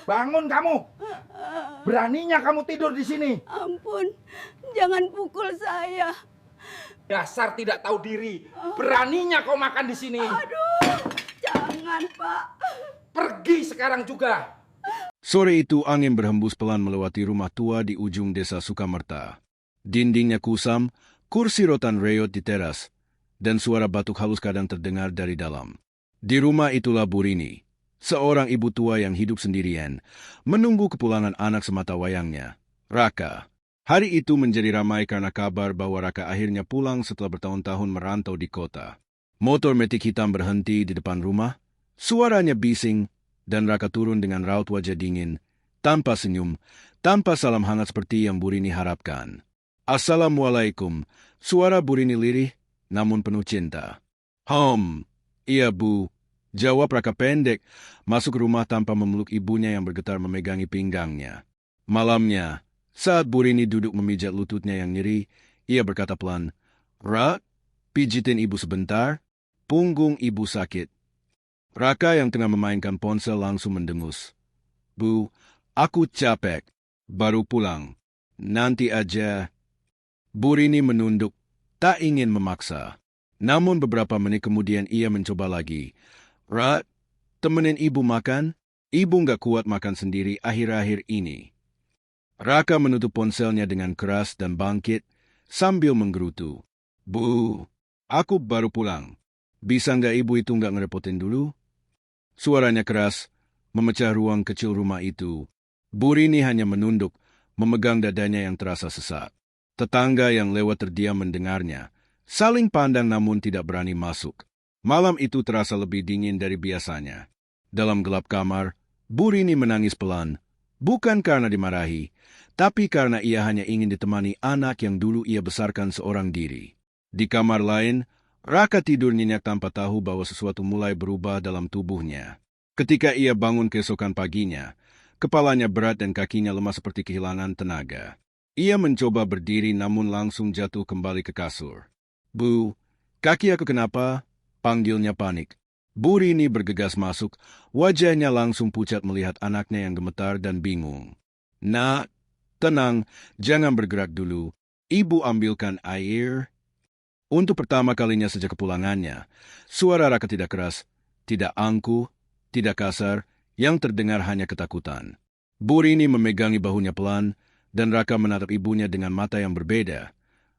Bangun kamu. Beraninya kamu tidur di sini. Ampun, jangan pukul saya. Dasar tidak tahu diri. Beraninya kau makan di sini. Aduh, jangan, Pak. Pergi sekarang juga. Sore itu angin berhembus pelan melewati rumah tua di ujung desa Sukamerta. Dindingnya kusam, kursi rotan reot di teras, dan suara batuk halus kadang terdengar dari dalam. Di rumah itulah Burini, seorang ibu tua yang hidup sendirian, menunggu kepulangan anak semata wayangnya, Raka. Hari itu menjadi ramai karena kabar bahwa Raka akhirnya pulang setelah bertahun-tahun merantau di kota. Motor metik hitam berhenti di depan rumah, suaranya bising, dan Raka turun dengan raut wajah dingin, tanpa senyum, tanpa salam hangat seperti yang Burini harapkan. Assalamualaikum, suara Burini lirih, namun penuh cinta. Iya Bu, jawab Raka pendek, masuk rumah tanpa memeluk ibunya yang bergetar memegangi pinggangnya. Malamnya, saat Burini duduk memijat lututnya yang nyeri, ia berkata pelan, "Rak, pijitin ibu sebentar, punggung ibu sakit." Raka yang tengah memainkan ponsel langsung mendengus. "Bu, aku capek, baru pulang. Nanti aja." Burini menunduk, tak ingin memaksa. Namun beberapa menit kemudian ia mencoba lagi. "Rak, temenin ibu makan? Ibu nggak kuat makan sendiri akhir-akhir ini." Raka menutup ponselnya dengan keras dan bangkit sambil menggerutu. "Bu, aku baru pulang. Bisa nggak ibu itu nggak ngerepotin dulu?" Suaranya keras, memecah ruang kecil rumah itu. Burini hanya menunduk, memegang dadanya yang terasa sesak. Tetangga yang lewat terdiam mendengarnya, saling pandang namun tidak berani masuk. Malam itu terasa lebih dingin dari biasanya. Dalam gelap kamar, Burini menangis pelan, bukan karena dimarahi, tapi karena ia hanya ingin ditemani anak yang dulu ia besarkan seorang diri. Di kamar lain, Raka tidur nyenyak tanpa tahu bahwa sesuatu mulai berubah dalam tubuhnya. Ketika ia bangun keesokan paginya, kepalanya berat dan kakinya lemah seperti kehilangan tenaga. Ia mencoba berdiri namun langsung jatuh kembali ke kasur. "Bu, kaki aku kenapa?" panggilnya panik. Burini bergegas masuk, wajahnya langsung pucat melihat anaknya yang gemetar dan bingung. "Nak, tenang, jangan bergerak dulu. Ibu ambilkan air." Untuk pertama kalinya sejak kepulangannya, suara Raka tidak keras, tidak angkuh, tidak kasar, yang terdengar hanya ketakutan. Burini memegangi bahunya pelan, dan Raka menatap ibunya dengan mata yang berbeda.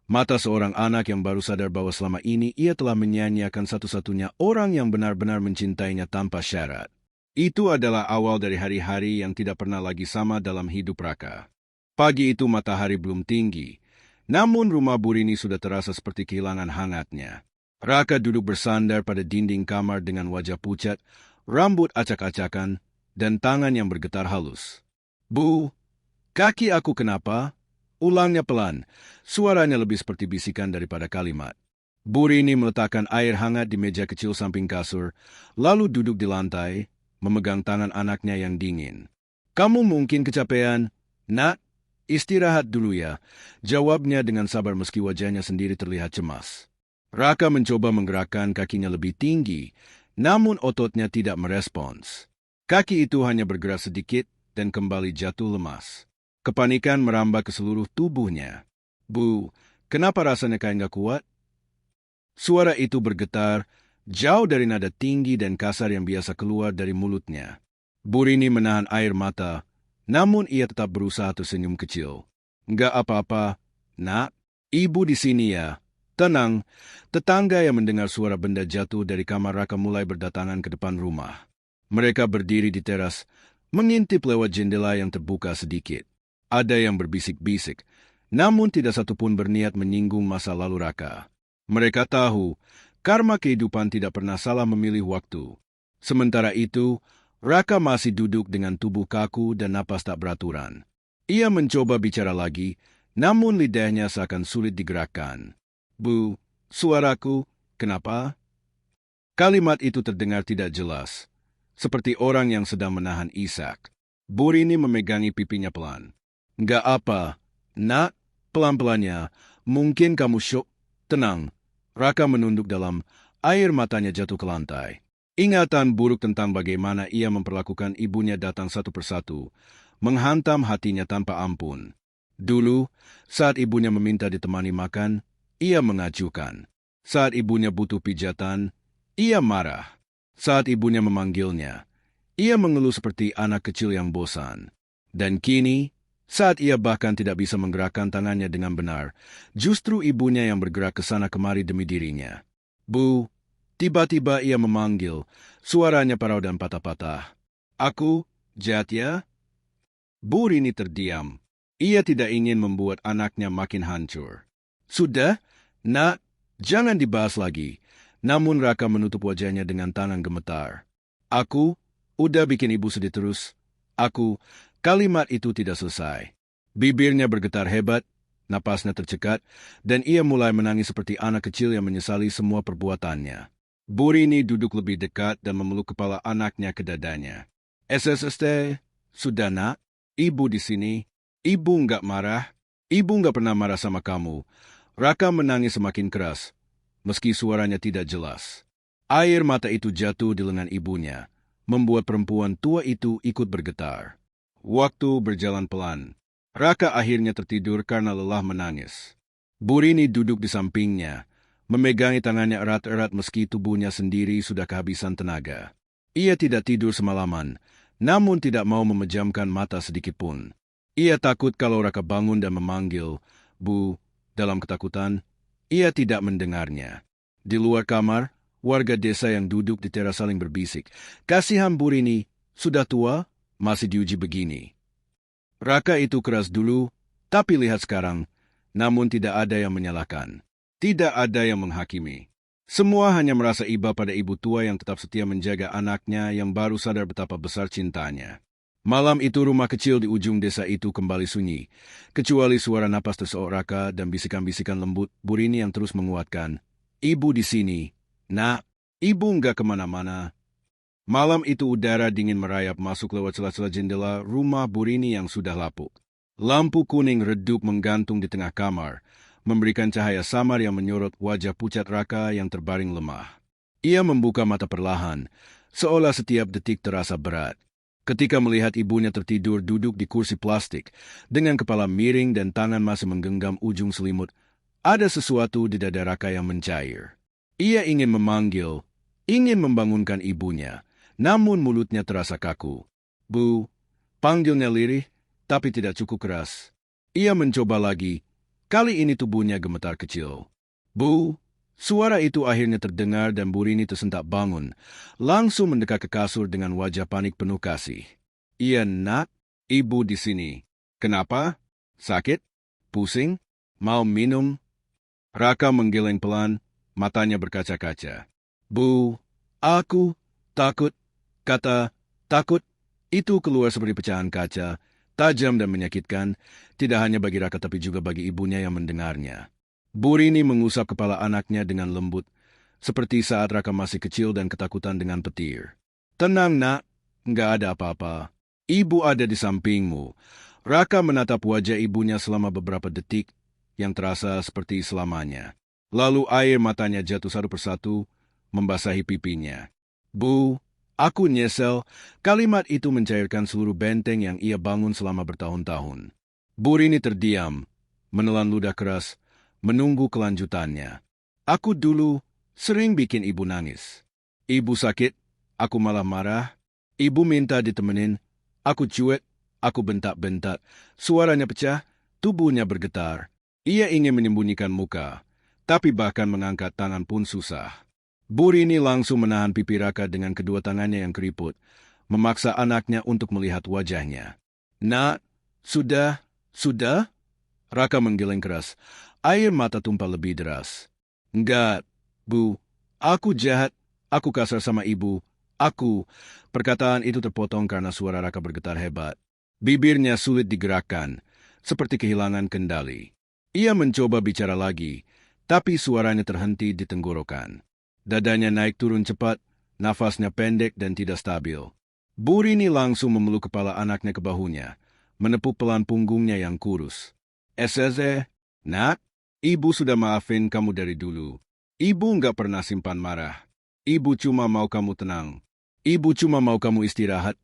Mata seorang anak yang baru sadar bahwa selama ini ia telah menyia-nyiakan satu-satunya orang yang benar-benar mencintainya tanpa syarat. Itu adalah awal dari hari-hari yang tidak pernah lagi sama dalam hidup Raka. Pagi itu matahari belum tinggi, namun rumah Burini sudah terasa seperti kehilangan hangatnya. Raka duduk bersandar pada dinding kamar dengan wajah pucat, rambut acak-acakan, dan tangan yang bergetar halus. "Bu, kaki aku kenapa?" Ulangnya pelan, suaranya lebih seperti bisikan daripada kalimat. Burini meletakkan air hangat di meja kecil samping kasur, lalu duduk di lantai, memegang tangan anaknya yang dingin. "Kamu mungkin kecapean, Nak? Istirahat dulu ya," jawabnya dengan sabar meski wajahnya sendiri terlihat cemas. Raka mencoba menggerakkan kakinya lebih tinggi, namun ototnya tidak merespons. Kaki itu hanya bergerak sedikit dan kembali jatuh lemas. Kepanikan merambah ke seluruh tubuhnya. "Bu, kenapa rasanya kayak nggak kuat?" Suara itu bergetar, jauh dari nada tinggi dan kasar yang biasa keluar dari mulutnya. Burini menahan air mata, namun ia tetap berusaha tersenyum kecil. "Nggak apa-apa, Nak. Ibu di sini ya. Tenang." Tetangga yang mendengar suara benda jatuh dari kamar Raka mulai berdatangan ke depan rumah. Mereka berdiri di teras, mengintip lewat jendela yang terbuka sedikit. Ada yang berbisik-bisik, namun tidak satupun berniat menyinggung masa lalu Raka. Mereka tahu, karma kehidupan tidak pernah salah memilih waktu. Sementara itu, Raka masih duduk dengan tubuh kaku dan napas tak beraturan. Ia mencoba bicara lagi, namun lidahnya seakan sulit digerakkan. "Bu, suaraku, kenapa?" Kalimat itu terdengar tidak jelas, seperti orang yang sedang menahan isak. Burini memegangi pipinya pelan. "Nggak apa, Nak, pelan-pelannya, mungkin kamu syok. Tenang." Raka menunduk dalam, air matanya jatuh ke lantai. Ingatan buruk tentang bagaimana ia memperlakukan ibunya datang satu persatu, menghantam hatinya tanpa ampun. Dulu, saat ibunya meminta ditemani makan, ia mengacuhkan. Saat ibunya butuh pijatan, ia marah. Saat ibunya memanggilnya, ia mengeluh seperti anak kecil yang bosan. Dan kini, saat ia bahkan tidak bisa menggerakkan tangannya dengan benar, justru ibunya yang bergerak ke sana kemari demi dirinya. Bu, tiba-tiba ia memanggil, suaranya parau dan patah-patah. Aku, Jatya? Bu Rini terdiam. Ia tidak ingin membuat anaknya makin hancur. Sudah, nak, jangan dibahas lagi. Namun Raka menutup wajahnya dengan tangan gemetar. Aku, udah bikin ibu sedih terus. Aku, kalimat itu tidak selesai. Bibirnya bergetar hebat, napasnya tercekat, dan ia mulai menangis seperti anak kecil yang menyesali semua perbuatannya. Bu Rini duduk lebih dekat dan memeluk kepala anaknya ke dadanya. SSST, sudah nak, ibu di sini. Ibu nggak marah. Ibu nggak pernah marah sama kamu. Raka menangis semakin keras, meski suaranya tidak jelas. Air mata itu jatuh di lengan ibunya, membuat perempuan tua itu ikut bergetar. Waktu berjalan pelan. Raka akhirnya tertidur karena lelah menangis. Bu Rini duduk di sampingnya, memegangi tangannya erat-erat meski tubuhnya sendiri sudah kehabisan tenaga. Ia tidak tidur semalaman, namun tidak mau memejamkan mata sedikitpun. Ia takut kalau Raka bangun dan memanggil, Bu, dalam ketakutan, ia tidak mendengarnya. Di luar kamar, warga desa yang duduk di teras saling berbisik. Kasihan Bu Rini, sudah tua, masih diuji begini. Raka itu keras dulu, tapi lihat sekarang, namun tidak ada yang menyalahkan. Tidak ada yang menghakimi. Semua hanya merasa iba pada ibu tua yang tetap setia menjaga anaknya yang baru sadar betapa besar cintanya. Malam itu rumah kecil di ujung desa itu kembali sunyi, kecuali suara napas terseok Raka dan bisikan-bisikan lembut Bu Rini yang terus menguatkan. Ibu di sini, nak, ibu nggak kemana-mana. Malam itu udara dingin merayap masuk lewat celah-celah jendela rumah Bu Rini yang sudah lapuk. Lampu kuning redup menggantung di tengah kamar, memberikan cahaya samar yang menyorot wajah pucat Raka yang terbaring lemah. Ia membuka mata perlahan, seolah setiap detik terasa berat. Ketika melihat ibunya tertidur duduk di kursi plastik, dengan kepala miring dan tangan masih menggenggam ujung selimut, ada sesuatu di dada Raka yang mencair. Ia ingin memanggil, ingin membangunkan ibunya, namun mulutnya terasa kaku. Bu, panggilnya lirih, tapi tidak cukup keras. Ia mencoba lagi, kali ini tubuhnya gemetar kecil. Bu, suara itu akhirnya terdengar dan Bu Rini tersentak bangun, langsung mendekat ke kasur dengan wajah panik penuh kasih. Iya, nak, ibu di sini. Kenapa? Sakit? Pusing? Mau minum? Raka menggeleng pelan, matanya berkaca-kaca. Bu, aku takut. Kata takut itu keluar seperti pecahan kaca, tajam dan menyakitkan, tidak hanya bagi Raka tapi juga bagi ibunya yang mendengarnya. Bu Rini mengusap kepala anaknya dengan lembut, seperti saat Raka masih kecil dan ketakutan dengan petir. Tenang, nak, nggak ada apa-apa. Ibu ada di sampingmu. Raka menatap wajah ibunya selama beberapa detik, yang terasa seperti selamanya. Lalu air matanya jatuh satu persatu, membasahi pipinya. Bu, aku nyesel. Kalimat itu mencairkan seluruh benteng yang ia bangun selama bertahun-tahun. Bu Rini terdiam, menelan ludah keras, menunggu kelanjutannya. Aku dulu sering bikin ibu nangis. Ibu sakit, aku malah marah. Ibu minta ditemenin, aku cuek, aku bentak-bentak. Suaranya pecah, tubuhnya bergetar. Ia ingin menyembunyikan muka, tapi bahkan mengangkat tangan pun susah. Bu Rini langsung menahan pipi Raka dengan kedua tangannya yang keriput, memaksa anaknya untuk melihat wajahnya. Nak, sudah? Raka menggeleng keras. Air mata tumpah lebih deras. Enggak, Bu. Aku jahat. Aku kasar sama ibu. Aku. Perkataan itu terpotong karena suara Raka bergetar hebat. Bibirnya sulit digerakkan, seperti kehilangan kendali. Ia mencoba bicara lagi, tapi suaranya terhenti di tenggorokan. Dadanya naik turun cepat, nafasnya pendek dan tidak stabil. Bu Rini langsung memeluk kepala anaknya ke bahunya, menepuk pelan punggungnya yang kurus. Eseze, nak, ibu sudah maafin kamu dari dulu. Ibu nggak pernah simpan marah. Ibu cuma mau kamu tenang. Ibu cuma mau kamu istirahat.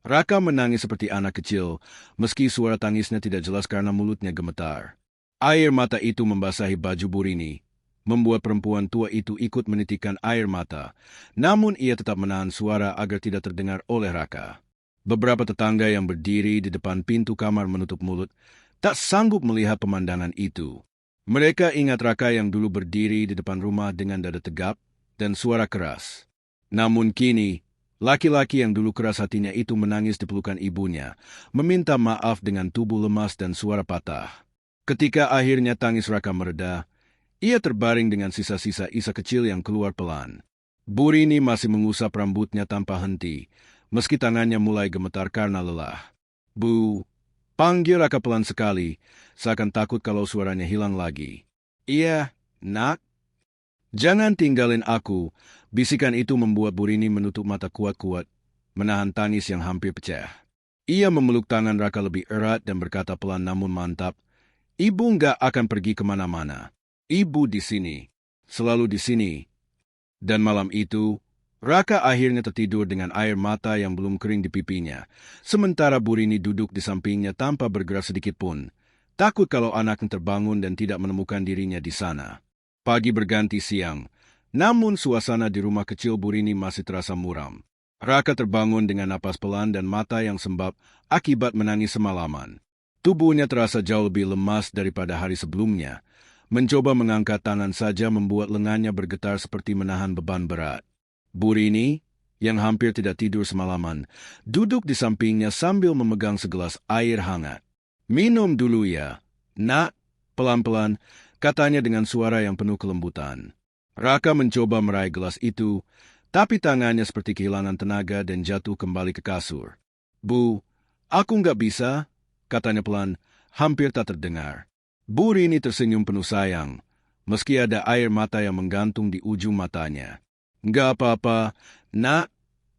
Raka menangis seperti anak kecil, meski suara tangisnya tidak jelas karena mulutnya gemetar. Air mata itu membasahi baju Burini, membuat perempuan tua itu ikut menitikkan air mata, namun ia tetap menahan suara agar tidak terdengar oleh Raka. Beberapa tetangga yang berdiri di depan pintu kamar menutup mulut, tak sanggup melihat pemandangan itu. Mereka ingat Raka yang dulu berdiri di depan rumah dengan dada tegap dan suara keras. Namun kini, laki-laki yang dulu keras hatinya itu menangis di pelukan ibunya, meminta maaf dengan tubuh lemas dan suara patah. Ketika akhirnya tangis Raka mereda, ia terbaring dengan sisa-sisa isa kecil yang keluar pelan. Burini masih mengusap rambutnya tanpa henti, meski tangannya mulai gemetar karena lelah. Bu, panggil Raka pelan sekali, seakan takut kalau suaranya hilang lagi. Iya, nak. Jangan tinggalin aku, bisikan itu membuat Burini menutup mata kuat-kuat, menahan tangis yang hampir pecah. Ia memeluk tangan Raka lebih erat dan berkata pelan namun mantap, Ibu nggak akan pergi kemana-mana. Ibu di sini, selalu di sini. Dan malam itu, Raka akhirnya tertidur dengan air mata yang belum kering di pipinya, sementara Burini duduk di sampingnya tanpa bergerak sedikit pun, takut kalau anaknya terbangun dan tidak menemukan dirinya di sana. Pagi berganti siang, namun suasana di rumah kecil Burini masih terasa muram. Raka terbangun dengan napas pelan dan mata yang sembab akibat menangis semalaman. Tubuhnya terasa jauh lebih lemas daripada hari sebelumnya. Mencoba mengangkat tangan saja membuat lengannya bergetar seperti menahan beban berat. Burini, yang hampir tidak tidur semalaman, duduk di sampingnya sambil memegang segelas air hangat. Minum dulu ya, nak, pelan-pelan, katanya dengan suara yang penuh kelembutan. Raka mencoba meraih gelas itu, tapi tangannya seperti kehilangan tenaga dan jatuh kembali ke kasur. Bu, aku nggak bisa, katanya pelan, hampir tak terdengar. Burini tersenyum penuh sayang, meski ada air mata yang menggantung di ujung matanya. Nggak apa-apa, nak,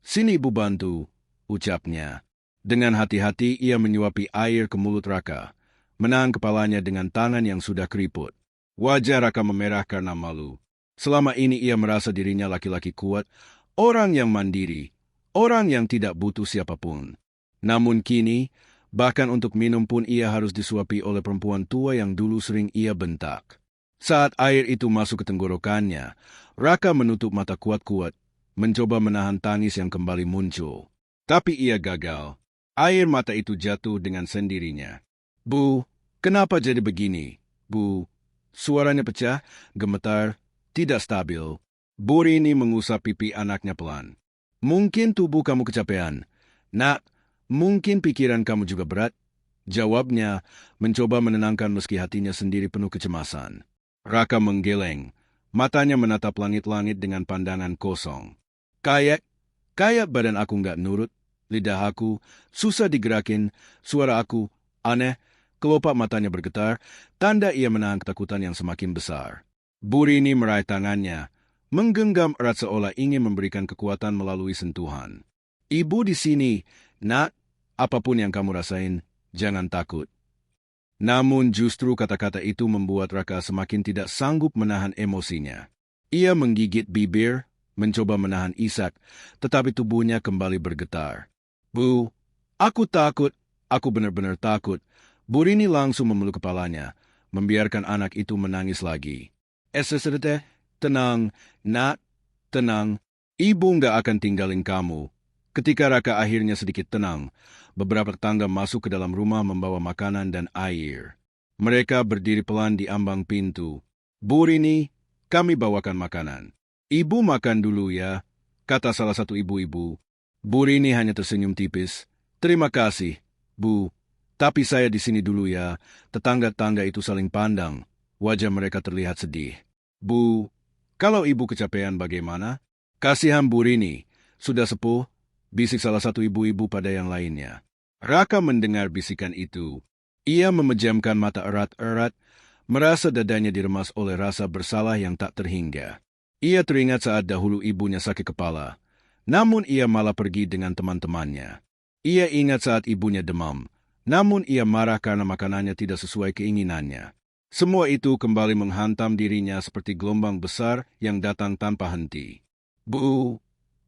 sini ibu bantu, ucapnya. Dengan hati-hati ia menyuapi air ke mulut Raka, menahan kepalanya dengan tangan yang sudah keriput. Wajah Raka memerah karena malu. Selama ini ia merasa dirinya laki-laki kuat, orang yang mandiri, orang yang tidak butuh siapapun. Namun kini, bahkan untuk minum pun ia harus disuapi oleh perempuan tua yang dulu sering ia bentak. Saat air itu masuk ke tenggorokannya, Raka menutup mata kuat-kuat, mencoba menahan tangis yang kembali muncul. Tapi ia gagal. Air mata itu jatuh dengan sendirinya. Bu, kenapa jadi begini? Bu, suaranya pecah, gemetar, tidak stabil. Burini mengusap pipi anaknya pelan. Mungkin tubuh kamu kecapean. Nak, mungkin pikiran kamu juga berat. Jawabnya, mencoba menenangkan meski hatinya sendiri penuh kecemasan. Raka menggeleng, matanya menatap langit-langit dengan pandangan kosong. Kayak badan aku nggak nurut, lidah aku susah digerakin, suara aku aneh, kelopak matanya bergetar, tanda ia menahan ketakutan yang semakin besar. Burini meraih tangannya, menggenggam erat seolah ingin memberikan kekuatan melalui sentuhan. Ibu di sini, nak, apapun yang kamu rasain, jangan takut. Namun justru kata-kata itu membuat Raka semakin tidak sanggup menahan emosinya. Ia menggigit bibir, mencoba menahan isak, tetapi tubuhnya kembali bergetar. Bu, aku takut, aku benar-benar takut. Burini langsung memeluk kepalanya, membiarkan anak itu menangis lagi. Esesete, tenang, nak, tenang, ibu nggak akan tinggalin kamu. Ketika Raka akhirnya sedikit tenang, beberapa tetangga masuk ke dalam rumah membawa makanan dan air. Mereka berdiri pelan di ambang pintu. Burini, kami bawakan makanan. Ibu makan dulu ya, kata salah satu ibu-ibu. Burini hanya tersenyum tipis. Terima kasih, Bu. Tapi saya di sini dulu ya. Tetangga-tetangga itu saling pandang. Wajah mereka terlihat sedih. Bu, kalau ibu kecapean bagaimana? Kasihan Burini, sudah sepuh, bisik salah satu ibu-ibu pada yang lainnya. Raka mendengar bisikan itu. Ia memejamkan mata erat-erat, merasa dadanya diremas oleh rasa bersalah yang tak terhingga. Ia teringat saat dahulu ibunya sakit kepala, namun ia malah pergi dengan teman-temannya. Ia ingat saat ibunya demam, namun ia marah karena makanannya tidak sesuai keinginannya. Semua itu kembali menghantam dirinya seperti gelombang besar yang datang tanpa henti. Bu,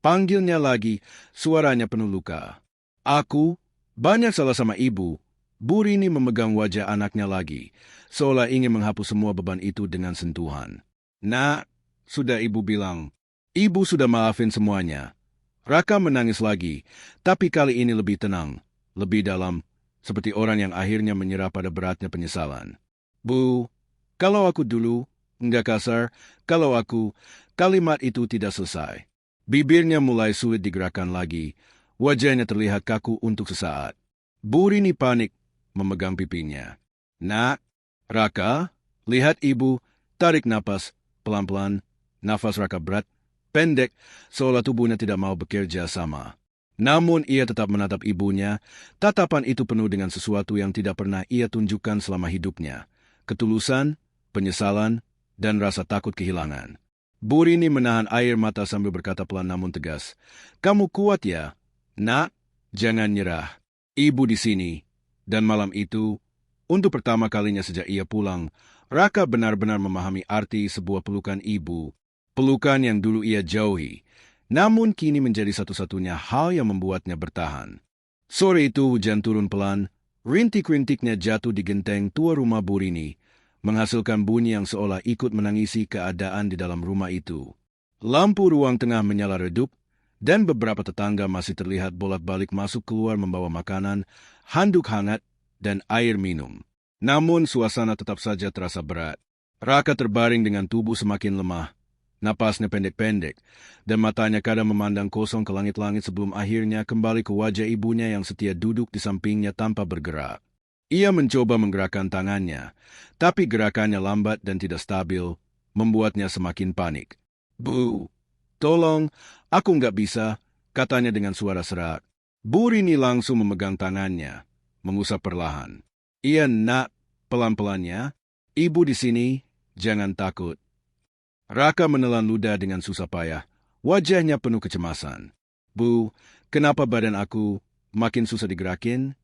panggilnya lagi, suaranya penuh luka. Aku, banyak salah sama ibu. Bu Rini memegang wajah anaknya lagi, seolah ingin menghapus semua beban itu dengan sentuhan. Nak, sudah ibu bilang. Ibu sudah maafin semuanya. Raka menangis lagi, tapi kali ini lebih tenang, lebih dalam, seperti orang yang akhirnya menyerah pada beratnya penyesalan. Bu, kalau aku dulu, enggak kasar, kalau aku, kalimat itu tidak selesai. Bibirnya mulai sulit digerakkan lagi, wajahnya terlihat kaku untuk sesaat. Bu Rini panik, memegang pipinya. Nak, Raka, lihat ibu, tarik napas, pelan-pelan, nafas Raka berat, pendek, seolah tubuhnya tidak mau bekerja sama. Namun ia tetap menatap ibunya, tatapan itu penuh dengan sesuatu yang tidak pernah ia tunjukkan selama hidupnya. Ketulusan, penyesalan, dan rasa takut kehilangan. Bu Rini menahan air mata sambil berkata pelan namun tegas, "Kamu kuat ya? Nak, jangan nyerah. Ibu di sini." Dan malam itu, untuk pertama kalinya sejak ia pulang, Raka benar-benar memahami arti sebuah pelukan ibu. Pelukan yang dulu ia jauhi, namun kini menjadi satu-satunya hal yang membuatnya bertahan. Sore itu hujan turun pelan, rintik-rintiknya jatuh di genteng tua rumah Bu Rini, menghasilkan bunyi yang seolah ikut menangisi keadaan di dalam rumah itu. Lampu ruang tengah menyala redup, dan beberapa tetangga masih terlihat bolak-balik masuk keluar membawa makanan, handuk hangat, dan air minum. Namun suasana tetap saja terasa berat. Raka terbaring dengan tubuh semakin lemah, napasnya pendek-pendek, dan matanya kadang memandang kosong ke langit-langit sebelum akhirnya kembali ke wajah ibunya yang setia duduk di sampingnya tanpa bergerak. Ia mencoba menggerakkan tangannya, tapi gerakannya lambat dan tidak stabil, membuatnya semakin panik. Bu, tolong, aku nggak bisa, katanya dengan suara serak. Bu Rini langsung memegang tangannya, mengusap perlahan. Iya nak, pelan-pelannya, ibu di sini, jangan takut. Raka menelan ludah dengan susah payah, wajahnya penuh kecemasan. Bu, kenapa badan aku makin susah digerakin?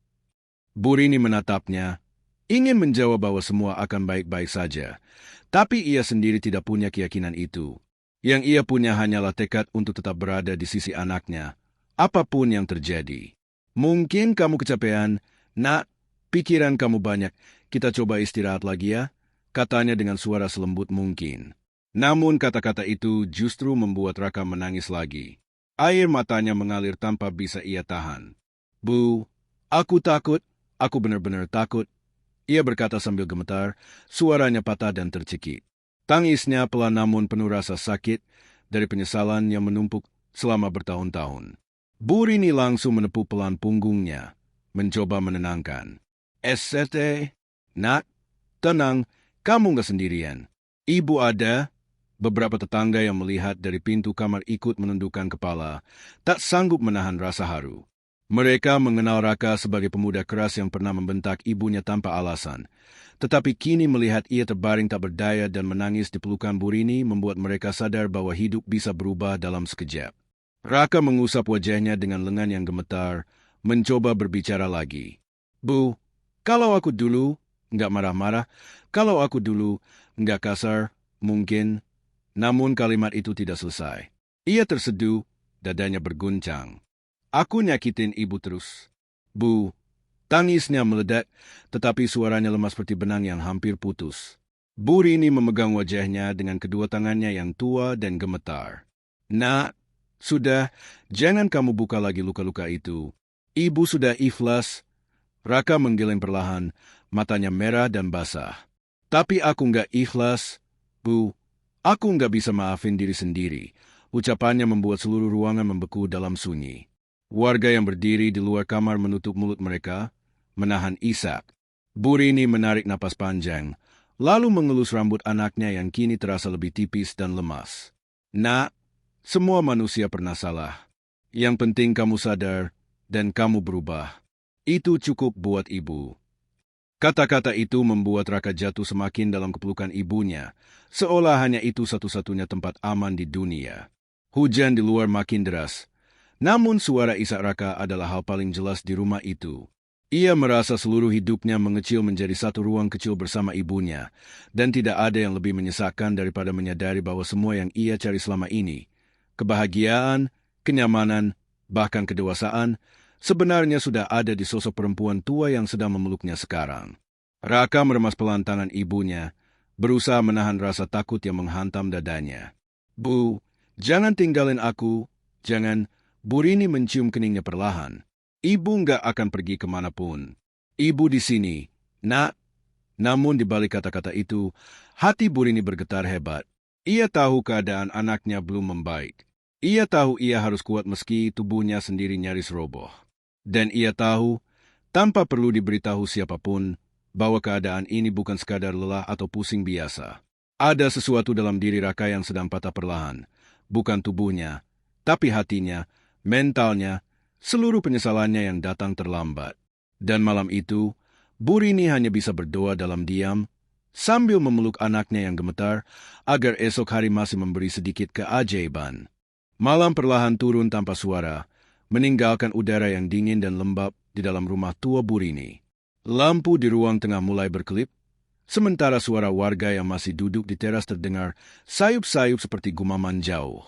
Bu Rini menatapnya, ingin menjawab bahwa semua akan baik-baik saja, tapi ia sendiri tidak punya keyakinan itu. Yang ia punya hanyalah tekad untuk tetap berada di sisi anaknya, apapun yang terjadi. Mungkin kamu kecapean, nak, pikiran kamu banyak, kita coba istirahat lagi ya, katanya dengan suara selembut mungkin. Namun kata-kata itu justru membuat Raka menangis lagi. Air matanya mengalir tanpa bisa ia tahan. Bu, aku takut, aku benar-benar takut. Ia berkata sambil gemetar, suaranya patah dan tercekik. Tangisnya pelan namun penuh rasa sakit dari penyesalan yang menumpuk selama bertahun-tahun. Bu Rini langsung menepuk pelan punggungnya, mencoba menenangkan. ST, nak, tenang, kamu nggak sendirian. Ibu ada. Beberapa tetangga yang melihat dari pintu kamar ikut menundukkan kepala, tak sanggup menahan rasa haru. Mereka mengenal Raka sebagai pemuda keras yang pernah membentak ibunya tanpa alasan. Tetapi kini melihat ia terbaring tak berdaya dan menangis di pelukan Bu Rini membuat mereka sadar bahwa hidup bisa berubah dalam sekejap. Raka mengusap wajahnya dengan lengan yang gemetar, mencoba berbicara lagi. Bu, kalau aku dulu, nggak marah-marah, kalau aku dulu, nggak kasar, mungkin. Namun kalimat itu tidak selesai. Ia terseduh, dadanya berguncang. Aku nyakitin ibu terus. Bu, tangisnya meledak, tetapi suaranya lemah seperti benang yang hampir putus. Bu Rini memegang wajahnya dengan kedua tangannya yang tua dan gemetar. Nak, sudah, jangan kamu buka lagi luka-luka itu. Ibu sudah ikhlas. Raka menggeleng perlahan, matanya merah dan basah. Tapi aku nggak ikhlas, Bu. Aku nggak bisa maafin diri sendiri. Ucapannya membuat seluruh ruangan membeku dalam sunyi. Warga yang berdiri di luar kamar menutup mulut mereka, menahan isak. Bu Rini menarik napas panjang, lalu mengelus rambut anaknya yang kini terasa lebih tipis dan lemas. Nak, semua manusia pernah salah. Yang penting kamu sadar dan kamu berubah. Itu cukup buat ibu. Kata-kata itu membuat Raka jatuh semakin dalam kepelukan ibunya, seolah hanya itu satu-satunya tempat aman di dunia. Hujan di luar makin deras. Namun suara isak Raka adalah hal paling jelas di rumah itu. Ia merasa seluruh hidupnya mengecil menjadi satu ruang kecil bersama ibunya, dan tidak ada yang lebih menyesakkan daripada menyadari bahwa semua yang ia cari selama ini, kebahagiaan, kenyamanan, bahkan kedewasaan, sebenarnya sudah ada di sosok perempuan tua yang sedang memeluknya sekarang. Raka meremas pelan tangan ibunya, berusaha menahan rasa takut yang menghantam dadanya. Bu, jangan tinggalin aku, jangan. Burini mencium keningnya perlahan. Ibu nggak akan pergi kemanapun. Ibu di sini, nak. Namun di balik kata-kata itu, hati Burini bergetar hebat. Ia tahu keadaan anaknya belum membaik. Ia tahu ia harus kuat meski tubuhnya sendiri nyaris roboh. Dan ia tahu, tanpa perlu diberitahu siapapun, bahwa keadaan ini bukan sekadar lelah atau pusing biasa. Ada sesuatu dalam diri Raka yang sedang patah perlahan. Bukan tubuhnya, tapi hatinya, mentalnya, seluruh penyesalannya yang datang terlambat. Dan malam itu, Burini hanya bisa berdoa dalam diam, sambil memeluk anaknya yang gemetar, agar esok hari masih memberi sedikit keajaiban. Malam perlahan turun tanpa suara, meninggalkan udara yang dingin dan lembab di dalam rumah tua Burini. Lampu di ruang tengah mulai berkelip, sementara suara warga yang masih duduk di teras terdengar sayup-sayup seperti gumaman jauh.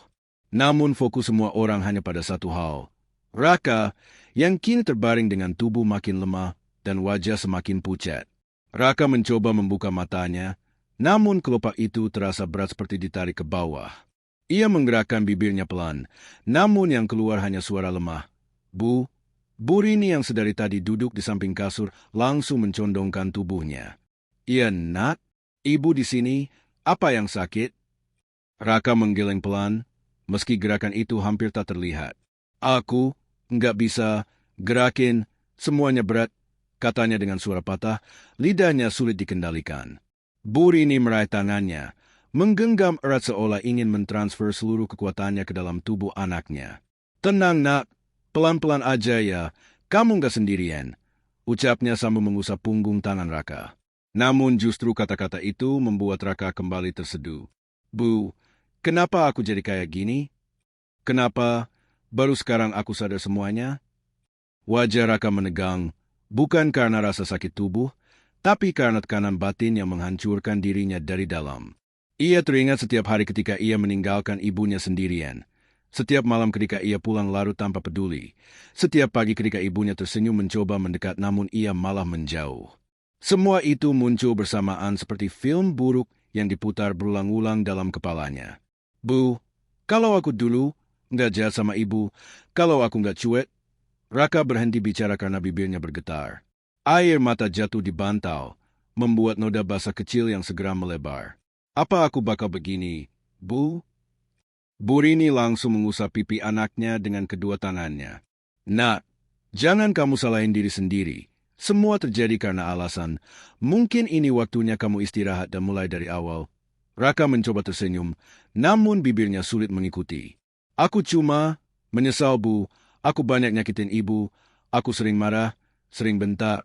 Namun fokus semua orang hanya pada satu hal. Raka, yang kini terbaring dengan tubuh makin lemah dan wajah semakin pucat. Raka mencoba membuka matanya, namun kelopak itu terasa berat seperti ditarik ke bawah. Ia menggerakkan bibirnya pelan, namun yang keluar hanya suara lemah. Bu, Burini yang sedari tadi duduk di samping kasur langsung mencondongkan tubuhnya. Iya, nak, ibu di sini, apa yang sakit? Raka menggeleng pelan, meski gerakan itu hampir tak terlihat. Aku nggak bisa gerakin, semuanya berat, katanya dengan suara patah, lidahnya sulit dikendalikan. Burini meraih tangannya, menggenggam erat seolah ingin mentransfer seluruh kekuatannya ke dalam tubuh anaknya. Tenang nak, pelan-pelan aja ya, kamu nggak sendirian, ucapnya sambil mengusap punggung tangan Raka. Namun justru kata-kata itu membuat Raka kembali terseduh. Bu, kenapa aku jadi kayak gini? Kenapa baru sekarang aku sadar semuanya? Wajah Raka menegang, bukan karena rasa sakit tubuh, tapi karena tekanan batin yang menghancurkan dirinya dari dalam. Ia teringat setiap hari ketika ia meninggalkan ibunya sendirian. Setiap malam ketika ia pulang larut tanpa peduli. Setiap pagi ketika ibunya tersenyum mencoba mendekat namun ia malah menjauh. Semua itu muncul bersamaan seperti film buruk yang diputar berulang-ulang dalam kepalanya. Bu, kalau aku dulu nggak jahat sama ibu, kalau aku nggak cuek. Raka berhenti bicara karena bibirnya bergetar. Air mata jatuh di bantal, membuat noda basah kecil yang segera melebar. Apa aku bakal begini, Bu? Burini langsung mengusap pipi anaknya dengan kedua tangannya. Nak, jangan kamu salahin diri sendiri. Semua terjadi karena alasan. Mungkin ini waktunya kamu istirahat dan mulai dari awal. Raka mencoba tersenyum, namun bibirnya sulit mengikuti. Aku cuma menyesal, Bu. Aku banyak nyakitin ibu, aku sering marah, sering bentak,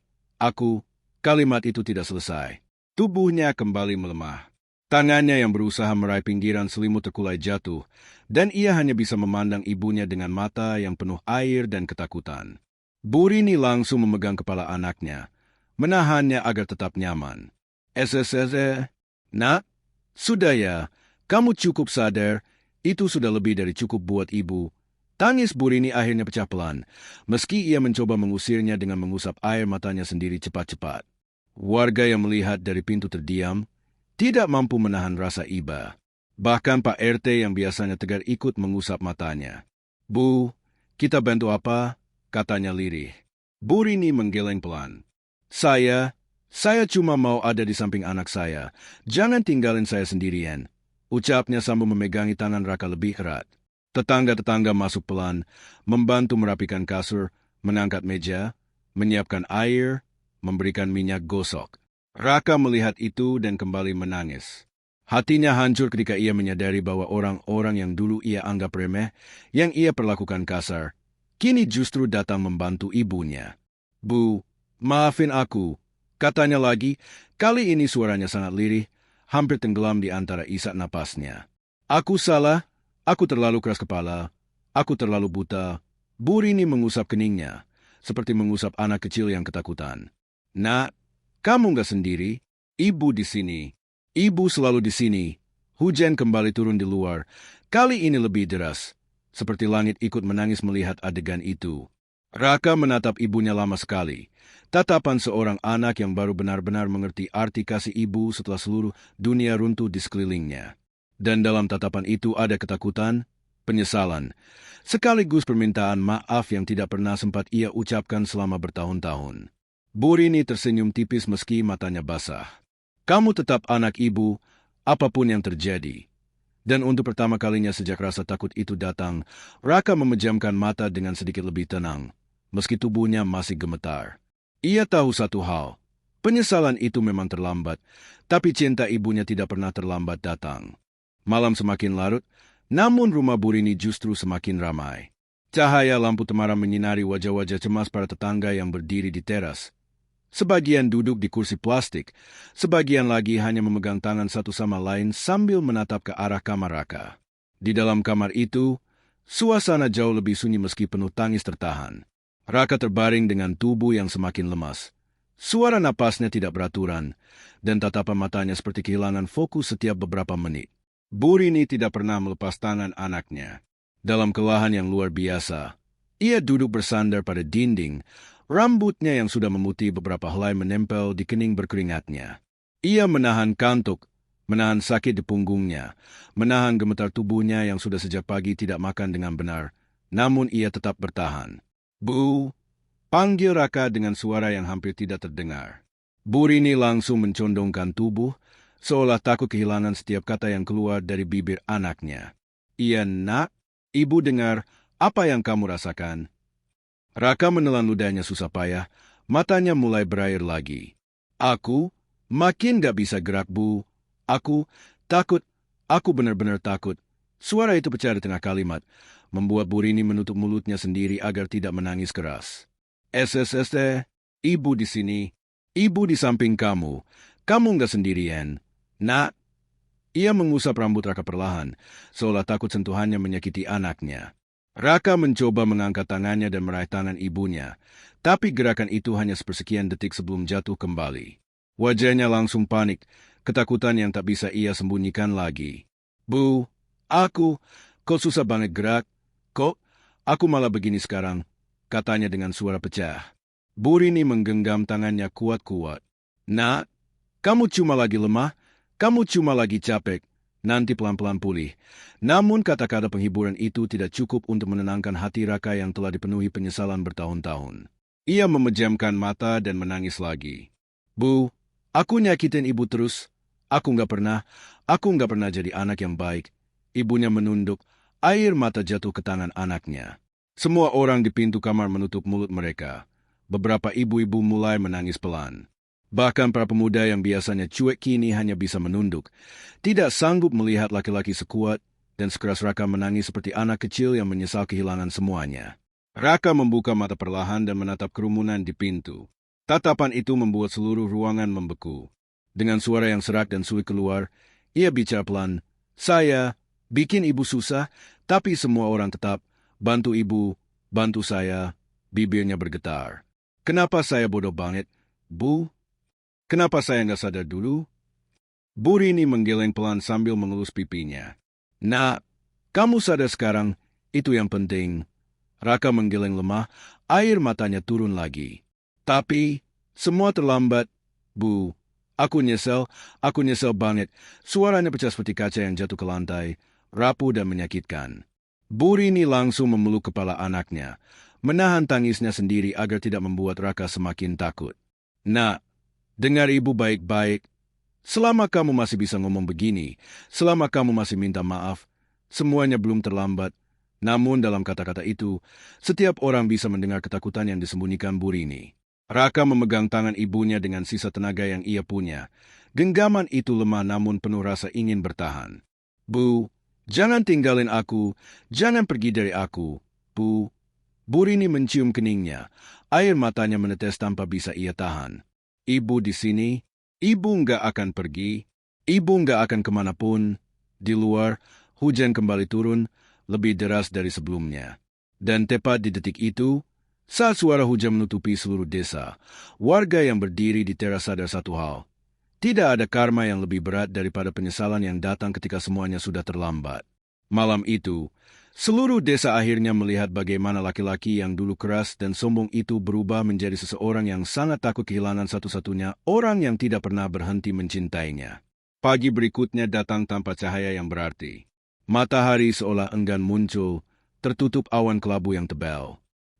kalimat itu tidak selesai. Tubuhnya kembali melemah. Tangannya yang berusaha meraih pinggiran selimut terkulai jatuh, dan ia hanya bisa memandang ibunya dengan mata yang penuh air dan ketakutan. Burini langsung memegang kepala anaknya, menahannya agar tetap nyaman. Nak, sudah ya, kamu cukup sadar, itu sudah lebih dari cukup buat ibu. Tangis Burini akhirnya pecah pelan, meski ia mencoba mengusirnya dengan mengusap air matanya sendiri cepat-cepat. Warga yang melihat dari pintu terdiam, tidak mampu menahan rasa iba. Bahkan Pak RT yang biasanya tegar ikut mengusap matanya. Bu, kita bantu apa? Katanya lirih. Burini menggeleng pelan. Saya cuma mau ada di samping anak saya. Jangan tinggalin saya sendirian. Ucapnya sambil memegangi tangan Raka lebih erat. Tetangga-tetangga masuk pelan, membantu merapikan kasur, mengangkat meja, menyiapkan air, memberikan minyak gosok. Raka melihat itu dan kembali menangis. Hatinya hancur ketika ia menyadari bahwa orang-orang yang dulu ia anggap remeh, yang ia perlakukan kasar, kini justru datang membantu ibunya. Bu, maafin aku, katanya lagi, kali ini suaranya sangat lirih, hampir tenggelam di antara isak napasnya. Aku salah. Aku terlalu keras kepala, aku terlalu buta. Burini mengusap keningnya, seperti mengusap anak kecil yang ketakutan. Nak, kamu nggak sendiri, ibu di sini. Ibu selalu di sini, Hujan kembali turun di luar, kali ini lebih deras. Seperti langit ikut menangis melihat adegan itu. Raka menatap ibunya lama sekali. Tatapan seorang anak yang baru benar-benar mengerti arti kasih ibu setelah seluruh dunia runtuh di sekelilingnya. Dan dalam tatapan itu ada ketakutan, penyesalan, sekaligus permintaan maaf yang tidak pernah sempat ia ucapkan selama bertahun-tahun. Bu Rini tersenyum tipis meski matanya basah. Kamu tetap anak ibu, apapun yang terjadi. Dan untuk pertama kalinya sejak rasa takut itu datang, Raka memejamkan mata dengan sedikit lebih tenang, meski tubuhnya masih gemetar. Ia tahu satu hal, penyesalan itu memang terlambat, tapi cinta ibunya tidak pernah terlambat datang. Malam semakin larut, namun rumah Bu Rini justru semakin ramai. Cahaya lampu temaram menyinari wajah-wajah cemas para tetangga yang berdiri di teras. Sebagian duduk di kursi plastik, sebagian lagi hanya memegang tangan satu sama lain sambil menatap ke arah kamar Raka. Di dalam kamar itu, suasana jauh lebih sunyi meski penuh tangis tertahan. Raka terbaring dengan tubuh yang semakin lemas. Suara napasnya tidak beraturan, dan tatapan matanya seperti kehilangan fokus setiap beberapa menit. Bu Rini tidak pernah melepas tangan anaknya. Dalam kelelahan yang luar biasa, ia duduk bersandar pada dinding, rambutnya yang sudah memutih beberapa helai menempel di kening berkeringatnya. Ia menahan kantuk, menahan sakit di punggungnya, menahan gemetar tubuhnya yang sudah sejak pagi tidak makan dengan benar, namun ia tetap bertahan. Bu, panggil Raka dengan suara yang hampir tidak terdengar. Bu Rini langsung mencondongkan tubuh, seolah takut kehilangan setiap kata yang keluar dari bibir anaknya. Iya, nak, ibu dengar apa yang kamu rasakan. Raka menelan ludahnya susah payah, matanya mulai berair lagi. Aku makin gak bisa gerak, Bu. Aku takut, aku benar-benar takut. Suara itu pecah di tengah kalimat, membuat Bu Rini menutup mulutnya sendiri agar tidak menangis keras. SSST, ibu di sini, ibu di samping kamu gak sendirian. Nak, ia mengusap rambut Raka perlahan, seolah takut sentuhannya menyakiti anaknya. Raka mencoba mengangkat tangannya dan meraih tangan ibunya, tapi gerakan itu hanya sepersekian detik sebelum jatuh kembali. Wajahnya langsung panik, ketakutan yang tak bisa ia sembunyikan lagi. Bu, kok susah banget gerak? Kok aku malah begini sekarang? Katanya dengan suara pecah. Bu Rini menggenggam tangannya kuat-kuat. Nak, kamu cuma lagi lemah, kamu cuma lagi capek. Nanti pelan-pelan pulih. Namun kata-kata penghiburan itu tidak cukup untuk menenangkan hati Raka yang telah dipenuhi penyesalan bertahun-tahun. Ia memejamkan mata dan menangis lagi. Bu, aku nyakitin ibu terus. Aku nggak pernah jadi anak yang baik. Ibunya menunduk, air mata jatuh ke tangan anaknya. Semua orang di pintu kamar menutup mulut mereka. Beberapa ibu-ibu mulai menangis pelan. Bahkan para pemuda yang biasanya cuek kini hanya bisa menunduk, tidak sanggup melihat laki-laki sekuat dan sekeras Raka menangis seperti anak kecil yang menyesal kehilangan semuanya. Raka membuka mata perlahan dan menatap kerumunan di pintu. Tatapan itu membuat seluruh ruangan membeku. Dengan suara yang serak dan sulit keluar, ia bicara pelan, "Saya bikin ibu susah, tapi semua orang tetap bantu ibu, bantu saya." Bibirnya bergetar. "Kenapa saya bodoh banget, Bu? Kenapa saya nggak sadar dulu?" Bu Rini menggeleng pelan sambil mengelus pipinya. "Nak, kamu sadar sekarang, itu yang penting." Raka menggeleng lemah, air matanya turun lagi. "Tapi, semua terlambat, Bu. Aku nyesel banget." Suaranya pecah seperti kaca yang jatuh ke lantai, rapuh dan menyakitkan. Bu Rini langsung memeluk kepala anaknya, menahan tangisnya sendiri agar tidak membuat Raka semakin takut. "Nak, dengar ibu baik-baik. Selama kamu masih bisa ngomong begini, selama kamu masih minta maaf, semuanya belum terlambat." Namun dalam kata-kata itu, setiap orang bisa mendengar ketakutan yang disembunyikan Bu Rini. Raka memegang tangan ibunya dengan sisa tenaga yang ia punya. Genggaman itu lemah namun penuh rasa ingin bertahan. "Bu, jangan tinggalin aku, jangan pergi dari aku, Bu." Bu Rini mencium keningnya, air matanya menetes tanpa bisa ia tahan. "Ibu di sini, ibu nggak akan pergi, ibu nggak akan kemanapun." Di luar, hujan kembali turun, lebih deras dari sebelumnya. Dan tepat di detik itu, saat suara hujan menutupi seluruh desa, warga yang berdiri di teras sadar satu hal. Tidak ada karma yang lebih berat daripada penyesalan yang datang ketika semuanya sudah terlambat. Malam itu, seluruh desa akhirnya melihat bagaimana laki-laki yang dulu keras dan sombong itu berubah menjadi seseorang yang sangat takut kehilangan satu-satunya orang yang tidak pernah berhenti mencintainya. Pagi berikutnya datang tanpa cahaya yang berarti. Matahari seolah enggan muncul, tertutup awan kelabu yang tebal.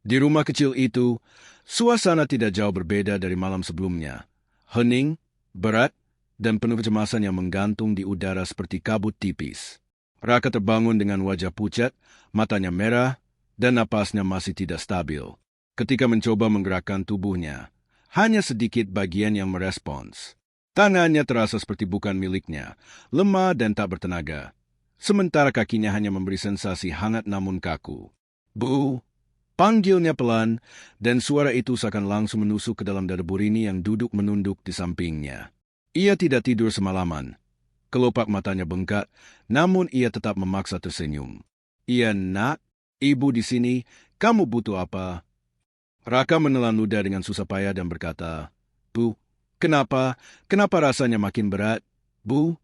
Di rumah kecil itu, suasana tidak jauh berbeda dari malam sebelumnya. Hening, berat, dan penuh kecemasan yang menggantung di udara seperti kabut tipis. Raka terbangun dengan wajah pucat, matanya merah, dan napasnya masih tidak stabil. Ketika mencoba menggerakkan tubuhnya, hanya sedikit bagian yang merespons. Tangannya terasa seperti bukan miliknya, lemah dan tak bertenaga. Sementara kakinya hanya memberi sensasi hangat namun kaku. Bu, panggilnya pelan, dan suara itu seakan langsung menusuk ke dalam dada Burini yang duduk menunduk di sampingnya. Ia tidak tidur semalaman. Kelopak matanya bengkak, namun ia tetap memaksa tersenyum. Ia, "Nak, ibu di sini, kamu butuh apa?" Raka menelan ludah dengan susah payah dan berkata, "Bu, kenapa rasanya makin berat? Bu,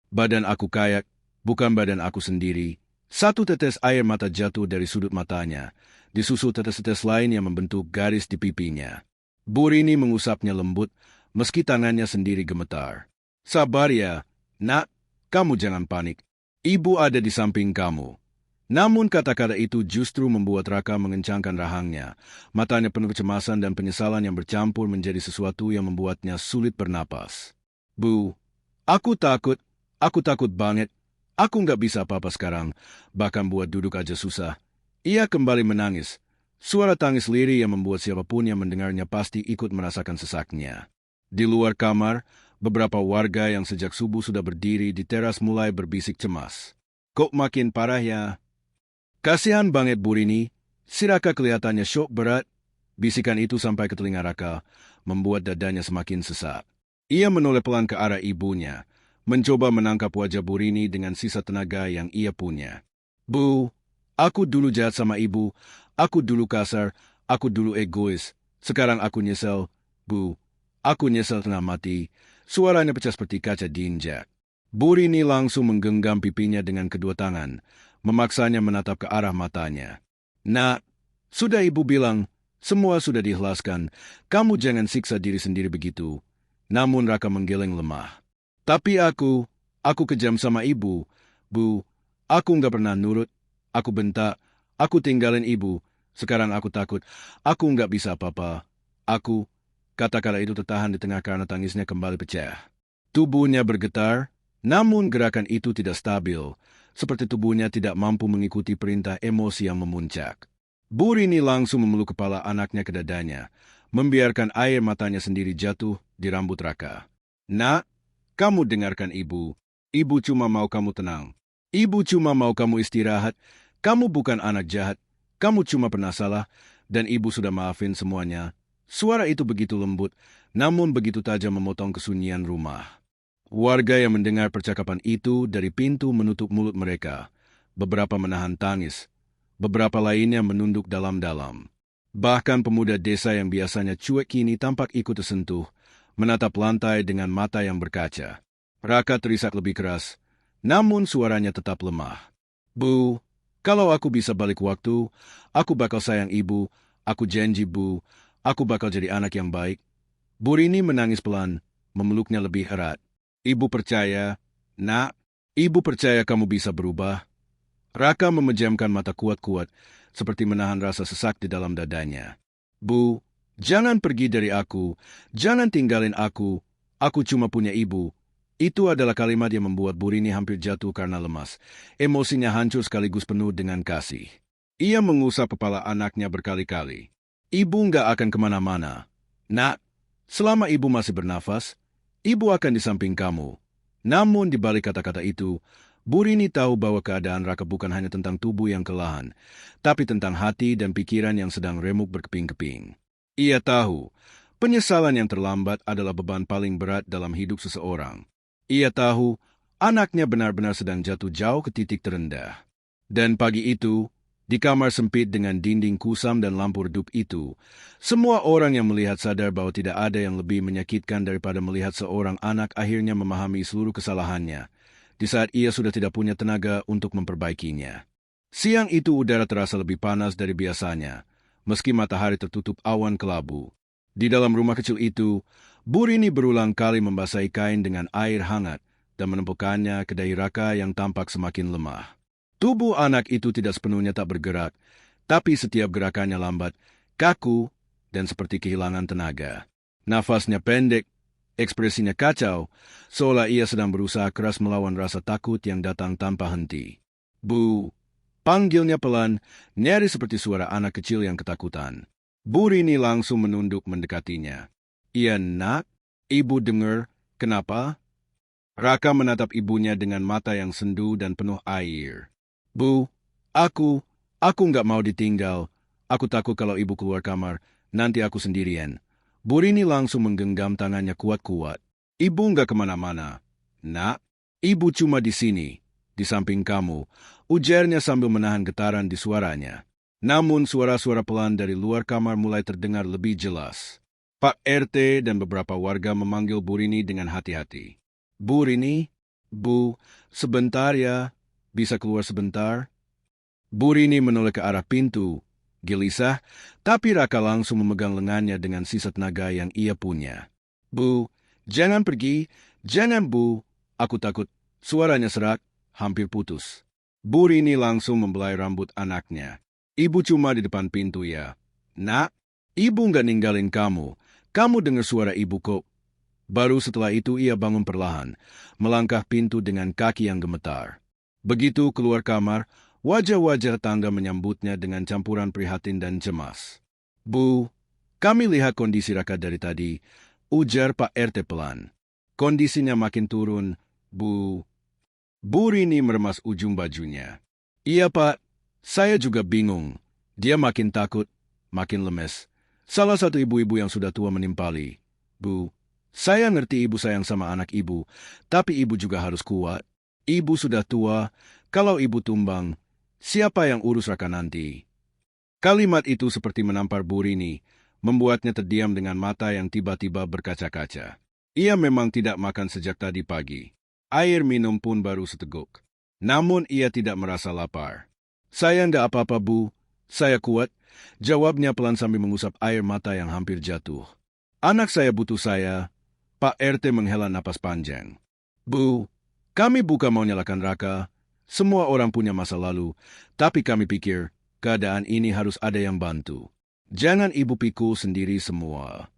badan aku kayak, bukan badan aku sendiri." Satu tetes air mata jatuh dari sudut matanya, disusul tetes-tetes lain yang membentuk garis di pipinya. Burini mengusapnya lembut, meski tangannya sendiri gemetar. "Sabar ya, Nak, kamu jangan panik. Ibu ada di samping kamu." Namun kata-kata itu justru membuat Raka mengencangkan rahangnya. Matanya penuh kecemasan dan penyesalan yang bercampur menjadi sesuatu yang membuatnya sulit bernapas. "Bu, aku takut banget. Aku nggak bisa apa-apa sekarang, bahkan buat duduk aja susah." Ia kembali menangis. Suara tangis lirih yang membuat siapapun yang mendengarnya pasti ikut merasakan sesaknya. Di luar kamar, beberapa warga yang sejak subuh sudah berdiri di teras mulai berbisik cemas. "Kok makin parah ya? Kasihan banget Burini." Si Raka kelihatannya syok berat. Bisikan itu sampai ke telinga Raka, membuat dadanya semakin sesak. Ia menoleh pelan ke arah ibunya, mencoba menangkap wajah Burini dengan sisa tenaga yang ia punya. "Bu, aku dulu jahat sama ibu. Aku dulu kasar. Aku dulu egois. Sekarang aku nyesel. Bu, aku nyesel tengah mati." Suaranya pecah seperti kaca diinjak. Burini langsung menggenggam pipinya dengan kedua tangan, memaksanya menatap ke arah matanya. "Nak, sudah ibu bilang, semua sudah diikhlaskan. Kamu jangan siksa diri sendiri begitu." Namun Raka menggeleng lemah. "Tapi aku kejam sama ibu. Bu, aku nggak pernah nurut. Aku bentak. Aku tinggalin ibu. Sekarang aku takut. Aku nggak bisa apa-apa. Aku..." Kata-kata itu tertahan di tengah karena tangisnya kembali pecah. Tubuhnya bergetar, namun gerakan itu tidak stabil, seperti tubuhnya tidak mampu mengikuti perintah emosi yang memuncak. Burini langsung memeluk kepala anaknya ke dadanya, membiarkan air matanya sendiri jatuh di rambut Raka. "Nak, kamu dengarkan ibu. Ibu cuma mau kamu tenang. Ibu cuma mau kamu istirahat. Kamu bukan anak jahat. Kamu cuma pernah salah, dan ibu sudah maafin semuanya." Suara itu begitu lembut, namun begitu tajam memotong kesunyian rumah. Warga yang mendengar percakapan itu dari pintu menutup mulut mereka. Beberapa menahan tangis, beberapa lainnya menunduk dalam-dalam. Bahkan pemuda desa yang biasanya cuek kini tampak ikut tersentuh, menatap lantai dengan mata yang berkaca. Raka terisak lebih keras, namun suaranya tetap lemah. "Bu, kalau aku bisa balik waktu, aku bakal sayang ibu. Aku janji, Bu. Aku bakal jadi anak yang baik." Burini menangis pelan, memeluknya lebih erat. "Ibu percaya, Nak. Ibu percaya kamu bisa berubah." Raka memejamkan mata kuat-kuat, seperti menahan rasa sesak di dalam dadanya. "Bu, jangan pergi dari aku. Jangan tinggalin aku. Aku cuma punya ibu." Itu adalah kalimat yang membuat Burini hampir jatuh karena lemas. Emosinya hancur sekaligus penuh dengan kasih. Ia mengusap kepala anaknya berkali-kali. "Ibu nggak akan kemana-mana. Nak, selama ibu masih bernafas, ibu akan di samping kamu." Namun di balik kata-kata itu, Burini tahu bahwa keadaan Raka bukan hanya tentang tubuh yang kelelahan, tapi tentang hati dan pikiran yang sedang remuk berkeping-keping. Ia tahu, penyesalan yang terlambat adalah beban paling berat dalam hidup seseorang. Ia tahu, anaknya benar-benar sedang jatuh jauh ke titik terendah. Dan pagi itu, Di kamar sempit dengan dinding kusam dan lampu redup itu, semua orang yang melihat sadar bahwa tidak ada yang lebih menyakitkan daripada melihat seorang anak akhirnya memahami seluruh kesalahannya, di saat ia sudah tidak punya tenaga untuk memperbaikinya. Siang itu udara terasa lebih panas dari biasanya, meski matahari tertutup awan kelabu. Di dalam rumah kecil itu, Bu Rini berulang kali membasahi kain dengan air hangat dan menempelkannya ke dahi Raka yang tampak semakin lemah. Tubuh anak itu tidak sepenuhnya tak bergerak, tapi setiap gerakannya lambat, kaku, dan seperti kehilangan tenaga. Nafasnya pendek, ekspresinya kacau, seolah ia sedang berusaha keras melawan rasa takut yang datang tanpa henti. Bu, panggilnya pelan, nyaris seperti suara anak kecil yang ketakutan. Bu Rini langsung menunduk mendekatinya. Iya, nak, ibu dengar, kenapa? Raka menatap ibunya dengan mata yang sendu dan penuh air. Bu, aku nggak mau ditinggal. Aku takut kalau ibu keluar kamar, nanti aku sendirian. Bu Rini langsung menggenggam tangannya kuat-kuat. Ibu nggak kemana-mana. Nak, ibu cuma di sini, di samping kamu, ujarnya sambil menahan getaran di suaranya. Namun suara-suara pelan dari luar kamar mulai terdengar lebih jelas. Pak RT dan beberapa warga memanggil Bu Rini dengan hati-hati. Bu Rini, Bu, sebentar ya. Bisa keluar sebentar? Bu Rini menoleh ke arah pintu, gelisah, tapi Raka langsung memegang lengannya dengan sisa tenaga yang ia punya. Bu, jangan pergi, jangan Bu, aku takut. Suaranya serak, hampir putus. Bu Rini langsung membelai rambut anaknya. Ibu cuma di depan pintu ya. Nak, ibu nggak ninggalin kamu. Kamu dengar suara ibu kok. Baru setelah itu ia bangun perlahan, melangkah pintu dengan kaki yang gemetar. Begitu keluar kamar, wajah-wajah tangga menyambutnya dengan campuran prihatin dan cemas. Bu, kami lihat kondisi Raka dari tadi, ujar Pak RT pelan. Kondisinya makin turun, Bu. Bu Rini meremas ujung bajunya. Iya Pak, saya juga bingung. Dia makin takut, makin lemes. Salah satu ibu-ibu yang sudah tua menimpali. Bu, saya ngerti ibu sayang sama anak ibu, tapi ibu juga harus kuat. Ibu sudah tua, kalau ibu tumbang, siapa yang urus Raka nanti? Kalimat itu seperti menampar Bu Rini, membuatnya terdiam dengan mata yang tiba-tiba berkaca-kaca. Ia memang tidak makan sejak tadi pagi. Air minum pun baru seteguk. Namun ia tidak merasa lapar. Saya ndak apa-apa Bu, saya kuat, jawabnya pelan sambil mengusap air mata yang hampir jatuh. Anak saya butuh saya. Pak RT menghela napas panjang. Bu, kami bukan mau nyalakan Raka. Semua orang punya masa lalu, tapi kami pikir keadaan ini harus ada yang bantu. Jangan ibu pikul sendiri semua.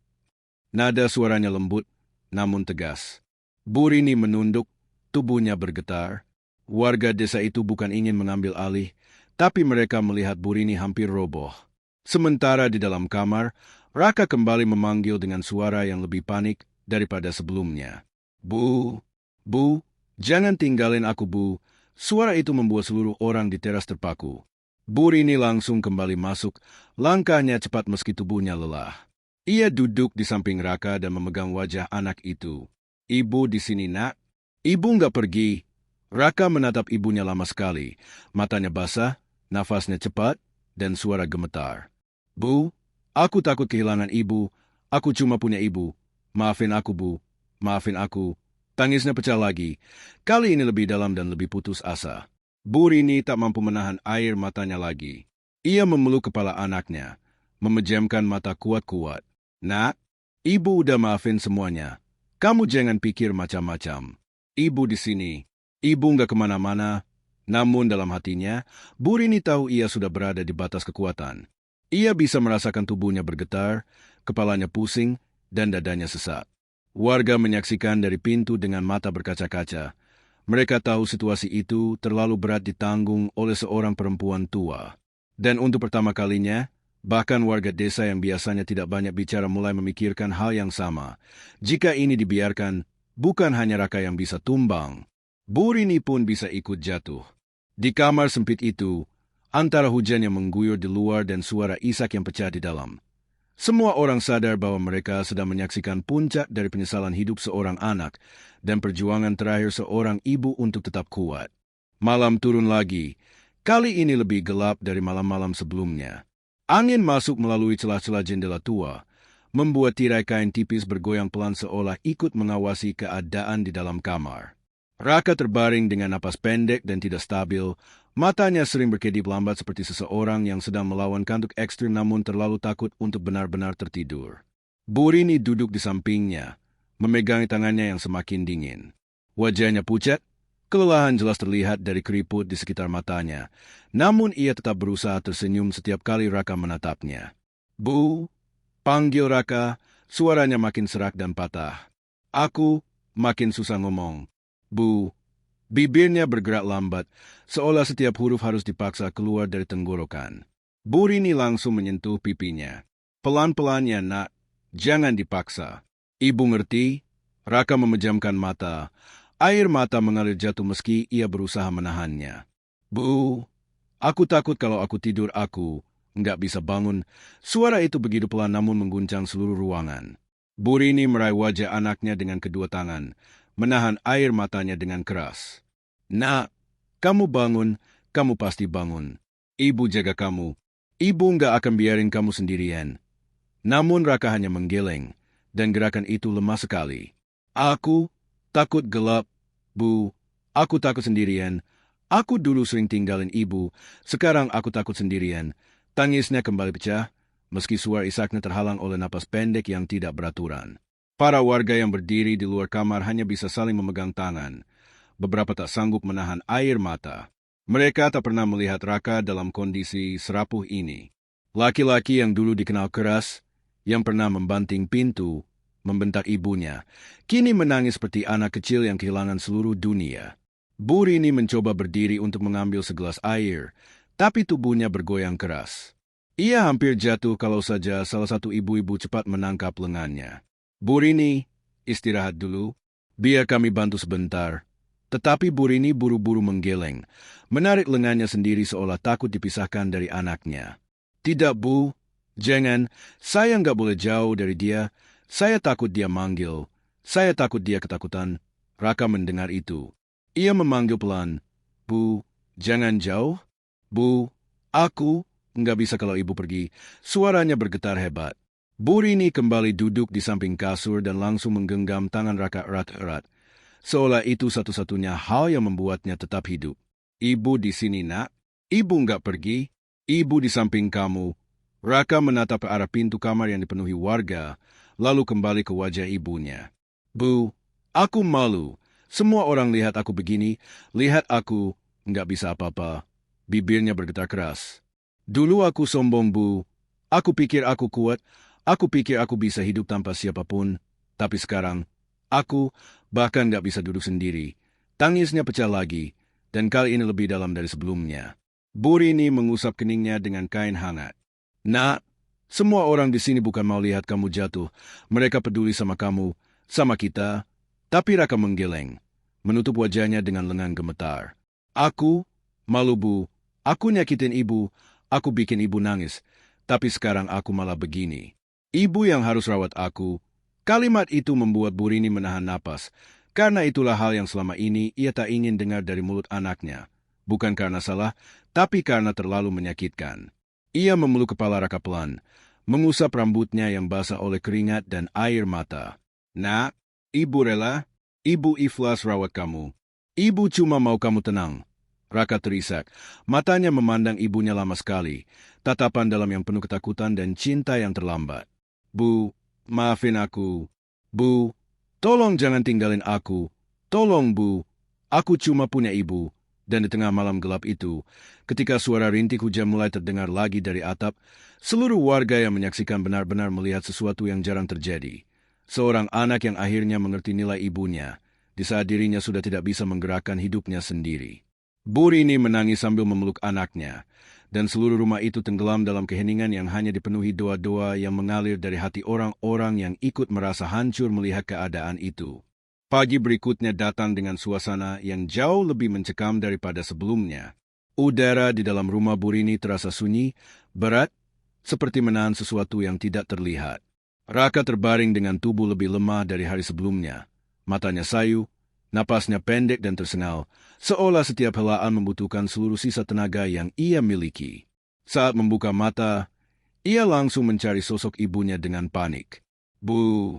Nada suaranya lembut, namun tegas. Bu Rini menunduk, tubuhnya bergetar. Warga desa itu bukan ingin mengambil alih, tapi mereka melihat Bu Rini hampir roboh. Sementara di dalam kamar, Raka kembali memanggil dengan suara yang lebih panik daripada sebelumnya. Bu, Bu, jangan tinggalin aku Bu. Suara itu membuat seluruh orang di teras terpaku. Bu Rini langsung kembali masuk, langkahnya cepat meski tubuhnya lelah. Ia duduk di samping Raka dan memegang wajah anak itu. Ibu di sini nak, ibu nggak pergi. Raka menatap ibunya lama sekali, matanya basah, nafasnya cepat, dan suara gemetar. Bu, aku takut kehilangan ibu, aku cuma punya ibu. Maafin aku Bu, maafin aku. Tangisnya pecah lagi, kali ini lebih dalam dan lebih putus asa. Bu Rini tak mampu menahan air matanya lagi. Ia memeluk kepala anaknya, memejamkan mata kuat-kuat. Nak, ibu udah maafin semuanya. Kamu jangan pikir macam-macam. Ibu di sini, ibu nggak kemana-mana. Namun dalam hatinya, Bu Rini tahu ia sudah berada di batas kekuatan. Ia bisa merasakan tubuhnya bergetar, kepalanya pusing, dan dadanya sesak. Warga menyaksikan dari pintu dengan mata berkaca-kaca. Mereka tahu situasi itu terlalu berat ditanggung oleh seorang perempuan tua. Dan untuk pertama kalinya, bahkan warga desa yang biasanya tidak banyak bicara mulai memikirkan hal yang sama. Jika ini dibiarkan, bukan hanya Raka yang bisa tumbang. Bu Rini pun bisa ikut jatuh. Di kamar sempit itu, antara hujan yang mengguyur di luar dan suara isak yang pecah di dalam, semua orang sadar bahwa mereka sedang menyaksikan puncak dari penyesalan hidup seorang anak dan perjuangan terakhir seorang ibu untuk tetap kuat. Malam turun lagi, Kali ini lebih gelap dari malam-malam sebelumnya. Angin masuk melalui celah-celah jendela tua, membuat tirai kain tipis bergoyang pelan seolah ikut mengawasi keadaan di dalam kamar. Raka terbaring dengan napas pendek dan tidak stabil, matanya sering berkedip lambat seperti seseorang yang sedang melawan kantuk ekstrim namun terlalu takut untuk benar-benar tertidur. Burini duduk di sampingnya, memegangi tangannya yang semakin dingin. Wajahnya pucat, kelelahan jelas terlihat dari keriput di sekitar matanya, namun ia tetap berusaha tersenyum setiap kali Raka menatapnya. "Bu," panggil Raka, suaranya makin serak dan patah. "Aku makin susah ngomong. Bu." Bibirnya bergerak lambat, seolah setiap huruf harus dipaksa keluar dari tenggorokan. Burini langsung menyentuh pipinya. "Pelan-pelan ya, Nak. Jangan dipaksa." "Ibu ngerti?" Raka memejamkan mata. Air mata mengalir jatuh meski ia berusaha menahannya. "Bu, aku takut kalau aku tidur aku nggak bisa bangun." Suara itu begitu pelan namun mengguncang seluruh ruangan. Burini meraih wajah anaknya dengan kedua tangan, menahan air matanya dengan keras. "Nak, kamu bangun, kamu pasti bangun. Ibu jaga kamu. Ibu nggak akan biarin kamu sendirian." Namun Raka hanya menggeleng, dan gerakan itu lemah sekali. "Aku takut gelap, Bu. Aku takut sendirian. Aku dulu sering tinggalin ibu, sekarang aku takut sendirian." Tangisnya kembali pecah, meski suara isaknya terhalang oleh napas pendek yang tidak beraturan. Para warga yang berdiri di luar kamar hanya bisa saling memegang tangan. Beberapa tak sanggup menahan air mata. Mereka tak pernah melihat Raka dalam kondisi serapuh ini. Laki-laki yang dulu dikenal keras, yang pernah membanting pintu, membentak ibunya, kini menangis seperti anak kecil yang kehilangan seluruh dunia. Burini mencoba berdiri untuk mengambil segelas air, tapi tubuhnya bergoyang keras. Ia hampir jatuh kalau saja salah satu ibu-ibu cepat menangkap lengannya. "Burini, istirahat dulu. Biar kami bantu sebentar." Tetapi Burini buru-buru menggeleng, menarik lengannya sendiri seolah takut dipisahkan dari anaknya. "Tidak, Bu. Jangan. Saya nggak boleh jauh dari dia. Saya takut dia manggil. Saya takut dia ketakutan." Raka mendengar itu. Ia memanggil pelan. "Bu, jangan jauh. Bu, aku nggak bisa kalau ibu pergi." Suaranya bergetar hebat. Burini kembali duduk di samping kasur dan langsung menggenggam tangan Raka erat-erat, seolah itu satu-satunya hal yang membuatnya tetap hidup. "Ibu di sini, Nak. Ibu nggak pergi. Ibu di samping kamu." Raka menatap ke arah pintu kamar yang dipenuhi warga, lalu kembali ke wajah ibunya. "Bu, aku malu. Semua orang lihat aku begini, lihat aku nggak bisa apa-apa." Bibirnya bergetar keras. "Dulu aku sombong, Bu. Aku pikir aku kuat, aku pikir aku bisa hidup tanpa siapapun. Tapi sekarang, aku bahkan nggak bisa duduk sendiri." Tangisnya pecah lagi, dan kali ini lebih dalam dari sebelumnya. Burini mengusap keningnya dengan kain hangat. "Nak, semua orang di sini bukan mau lihat kamu jatuh. Mereka peduli sama kamu, sama kita." Tapi Raka menggeleng, menutup wajahnya dengan lengan gemetar. "Aku malu, Bu. Aku nyakitin ibu. Aku bikin ibu nangis. Tapi sekarang aku malah begini. Ibu yang harus rawat aku." Kalimat itu membuat Burini menahan napas, karena itulah hal yang selama ini ia tak ingin dengar dari mulut anaknya. Bukan karena salah, tapi karena terlalu menyakitkan. Ia memeluk kepala Raka pelan, mengusap rambutnya yang basah oleh keringat dan air mata. "Nak, ibu rela. Ibu ikhlas rawat kamu. Ibu cuma mau kamu tenang." Raka terisak, matanya memandang ibunya lama sekali, tatapan dalam yang penuh ketakutan dan cinta yang terlambat. "Bu, maafin aku. Bu, tolong jangan tinggalin aku. Tolong, Bu. Aku cuma punya ibu." Dan di tengah malam gelap itu, ketika suara rintik hujan mulai terdengar lagi dari atap, seluruh warga yang menyaksikan benar-benar melihat sesuatu yang jarang terjadi. Seorang anak yang akhirnya mengerti nilai ibunya, di saat dirinya sudah tidak bisa menggerakkan hidupnya sendiri. Burini menangis sambil memeluk anaknya, dan seluruh rumah itu tenggelam dalam keheningan yang hanya dipenuhi doa-doa yang mengalir dari hati orang-orang yang ikut merasa hancur melihat keadaan itu. Pagi berikutnya datang dengan suasana yang jauh lebih mencekam daripada sebelumnya. Udara di dalam rumah Burini terasa sunyi, berat, seperti menahan sesuatu yang tidak terlihat. Raka terbaring dengan tubuh lebih lemah dari hari sebelumnya. Matanya sayu, Napasnya pendek dan tersengal, seolah setiap helaan membutuhkan seluruh sisa tenaga yang ia miliki. Saat membuka mata, ia langsung mencari sosok ibunya dengan panik. Bu,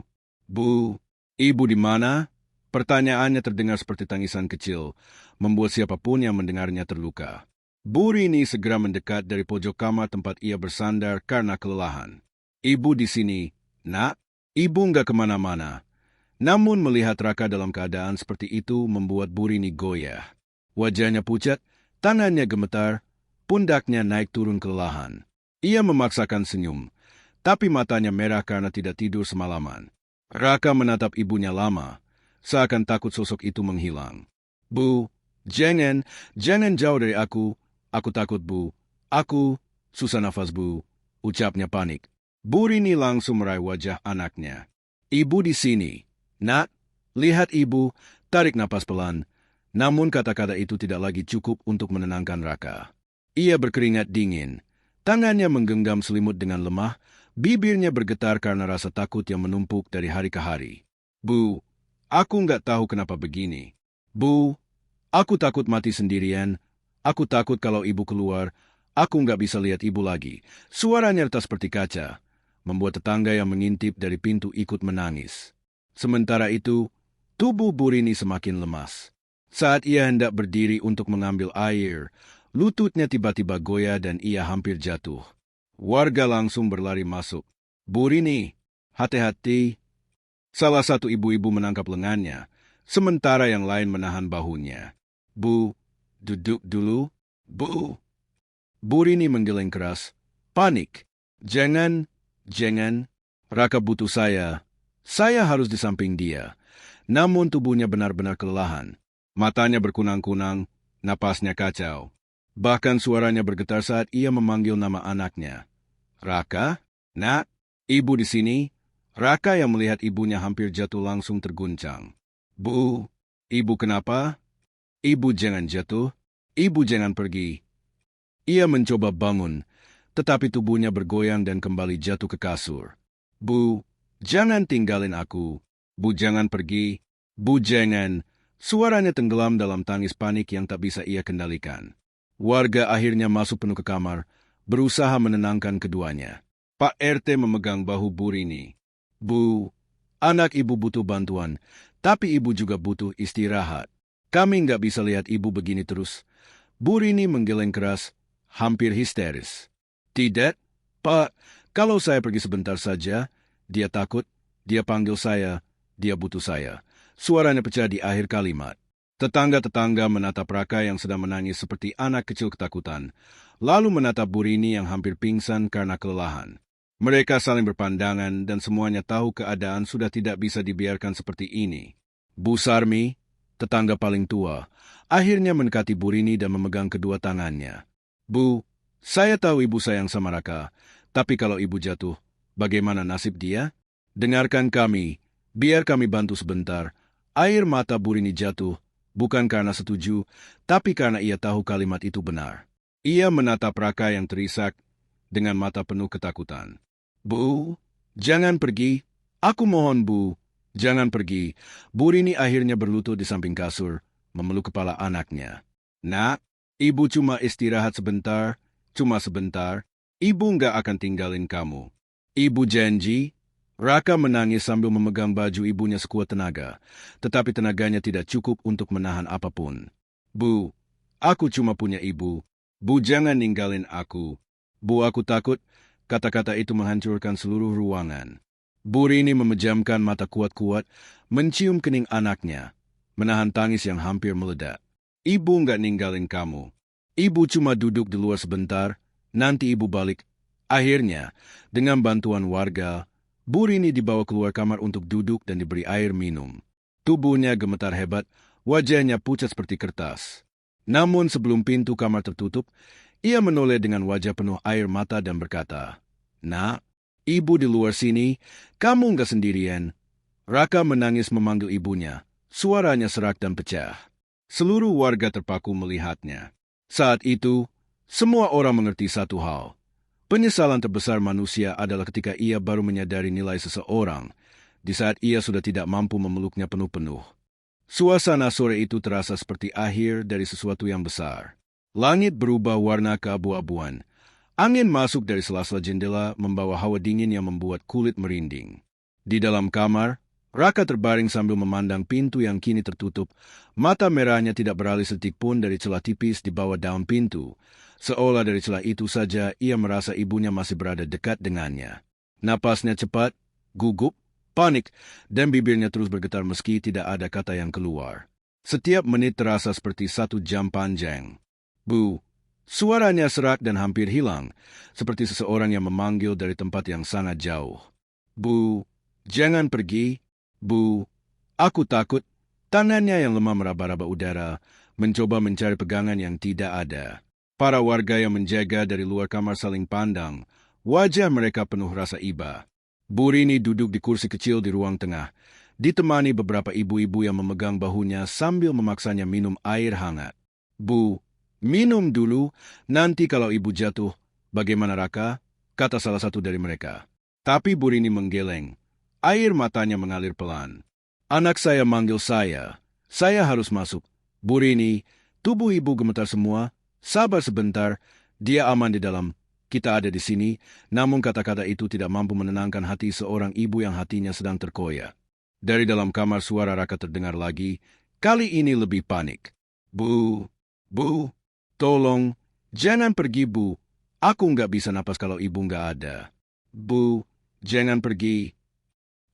ibu di mana? Pertanyaannya terdengar seperti tangisan kecil, membuat siapapun yang mendengarnya terluka. Bu Rini segera mendekat dari pojok kamar tempat ia bersandar karena kelelahan. Ibu di sini, nak? Ibu nggak kemana-mana. Namun melihat Raka dalam keadaan seperti itu membuat Bu Rini goyah. Wajahnya pucat, tangannya gemetar, pundaknya naik turun kelelahan. Ia memaksakan senyum, tapi matanya merah karena tidak tidur semalaman. Raka menatap ibunya lama, seakan takut sosok itu menghilang. Bu, jangan jauh dari aku takut bu, aku, susah nafas bu, ucapnya panik. Bu Rini langsung meraih wajah anaknya. Ibu di sini. Nak, lihat ibu, tarik napas pelan. Namun kata-kata itu tidak lagi cukup untuk menenangkan Raka. Ia berkeringat dingin. Tangannya menggenggam selimut dengan lemah, bibirnya bergetar karena rasa takut yang menumpuk dari hari ke hari. Bu, aku nggak tahu kenapa begini. Bu, aku takut mati sendirian. Aku takut kalau ibu keluar, aku nggak bisa lihat ibu lagi. Suaranya retak seperti kaca, membuat tetangga yang mengintip dari pintu ikut menangis. Sementara itu, tubuh Bu Rini semakin lemas. Saat ia hendak berdiri untuk mengambil air, lututnya tiba-tiba goyah dan ia hampir jatuh. Warga langsung berlari masuk. Bu Rini, hati-hati. Salah satu ibu-ibu menangkap lengannya, sementara yang lain menahan bahunya. Bu, duduk dulu. Bu. Bu Rini menggeleng keras. Panik. Jangan. Raka butuh saya. Saya harus di samping dia. Namun tubuhnya benar-benar kelelahan. Matanya berkunang-kunang, napasnya kacau. Bahkan suaranya bergetar saat ia memanggil nama anaknya. Raka? Nak? Ibu di sini? Raka yang melihat ibunya hampir jatuh langsung terguncang. Bu, ibu kenapa? Ibu jangan jatuh. Ibu jangan pergi. Ia mencoba bangun, tetapi tubuhnya bergoyang dan kembali jatuh ke kasur. Bu, jangan tinggalin aku. Bu, jangan pergi. Bu, jangan. Suaranya tenggelam dalam tangis panik yang tak bisa ia kendalikan. Warga akhirnya masuk penuh ke kamar, berusaha menenangkan keduanya. Pak RT memegang bahu Bu Rini. Bu, anak ibu butuh bantuan, tapi ibu juga butuh istirahat. Kami nggak bisa lihat ibu begini terus. Bu Rini menggeleng keras, hampir histeris. Tidak, Pak, kalau saya pergi sebentar saja, dia takut, dia panggil saya, dia butuh saya. Suaranya pecah di akhir kalimat. Tetangga-tetangga menatap Raka yang sedang menangis seperti anak kecil ketakutan, lalu menatap Bu Rini yang hampir pingsan karena kelelahan. Mereka saling berpandangan dan semuanya tahu keadaan sudah tidak bisa dibiarkan seperti ini. Bu Sarmi, tetangga paling tua, akhirnya mendekati Bu Rini dan memegang kedua tangannya. Bu, saya tahu ibu sayang sama Raka, tapi kalau ibu jatuh, bagaimana nasib dia? Dengarkan kami, biar kami bantu sebentar. Air mata Bu Rini jatuh, bukan karena setuju, tapi karena ia tahu kalimat itu benar. Ia menatap Raka yang terisak dengan mata penuh ketakutan. Bu, jangan pergi. Aku mohon Bu, jangan pergi. Bu Rini akhirnya berlutut di samping kasur, memeluk kepala anaknya. Nak, ibu cuma istirahat sebentar, cuma sebentar. Ibu nggak akan tinggalin kamu. Ibu janji. Raka menangis sambil memegang baju ibunya sekuat tenaga, tetapi tenaganya tidak cukup untuk menahan apapun. Bu, aku cuma punya ibu. Bu, jangan ninggalin aku. Bu, aku takut. Kata-kata itu menghancurkan seluruh ruangan. Bu Rini memejamkan mata kuat-kuat, mencium kening anaknya, menahan tangis yang hampir meledak. Ibu nggak ninggalin kamu. Ibu cuma duduk di luar sebentar, nanti ibu balik. Akhirnya, dengan bantuan warga, Bu Rini dibawa keluar kamar untuk duduk dan diberi air minum. Tubuhnya gemetar hebat, wajahnya pucat seperti kertas. Namun sebelum pintu kamar tertutup, ia menoleh dengan wajah penuh air mata dan berkata, Nak, ibu di luar sini, kamu nggak sendirian. Raka menangis memanggil ibunya, suaranya serak dan pecah. Seluruh warga terpaku melihatnya. Saat itu, semua orang mengerti satu hal. Penyesalan terbesar manusia adalah ketika ia baru menyadari nilai seseorang, di saat ia sudah tidak mampu memeluknya penuh-penuh. Suasana sore itu terasa seperti akhir dari sesuatu yang besar. Langit berubah warna keabu-abuan. Angin masuk dari sela-sela jendela membawa hawa dingin yang membuat kulit merinding. Di dalam kamar, Raka terbaring sambil memandang pintu yang kini tertutup. Mata merahnya tidak beralih sedetik pun dari celah tipis di bawah daun pintu. Seolah dari celah itu saja ia merasa ibunya masih berada dekat dengannya. Napasnya cepat, gugup, panik, dan bibirnya terus bergetar meski tidak ada kata yang keluar. Setiap menit terasa seperti 1 jam panjang. Bu, suaranya serak dan hampir hilang, seperti seseorang yang memanggil dari tempat yang sangat jauh. Bu, jangan pergi. Bu, aku takut. Tangannya yang lemah meraba-raba udara, mencoba mencari pegangan yang tidak ada. Para warga yang menjaga dari luar kamar saling pandang. Wajah mereka penuh rasa iba. Bu Rini duduk di kursi kecil di ruang tengah, ditemani beberapa ibu-ibu yang memegang bahunya sambil memaksanya minum air hangat. Bu, minum dulu, nanti kalau ibu jatuh, bagaimana Raka? Kata salah satu dari mereka. Tapi Bu Rini menggeleng. Air matanya mengalir pelan. Anak saya manggil saya. Saya harus masuk. Bu Rini, tubuh ibu gemetar semua. Sabar sebentar, dia aman di dalam. Kita ada di sini, namun kata-kata itu tidak mampu menenangkan hati seorang ibu yang hatinya sedang terkoyak. Dari dalam kamar suara Raka terdengar lagi, kali ini lebih panik. Bu, tolong, jangan pergi Bu. Aku nggak bisa napas kalau ibu nggak ada. Bu, jangan pergi.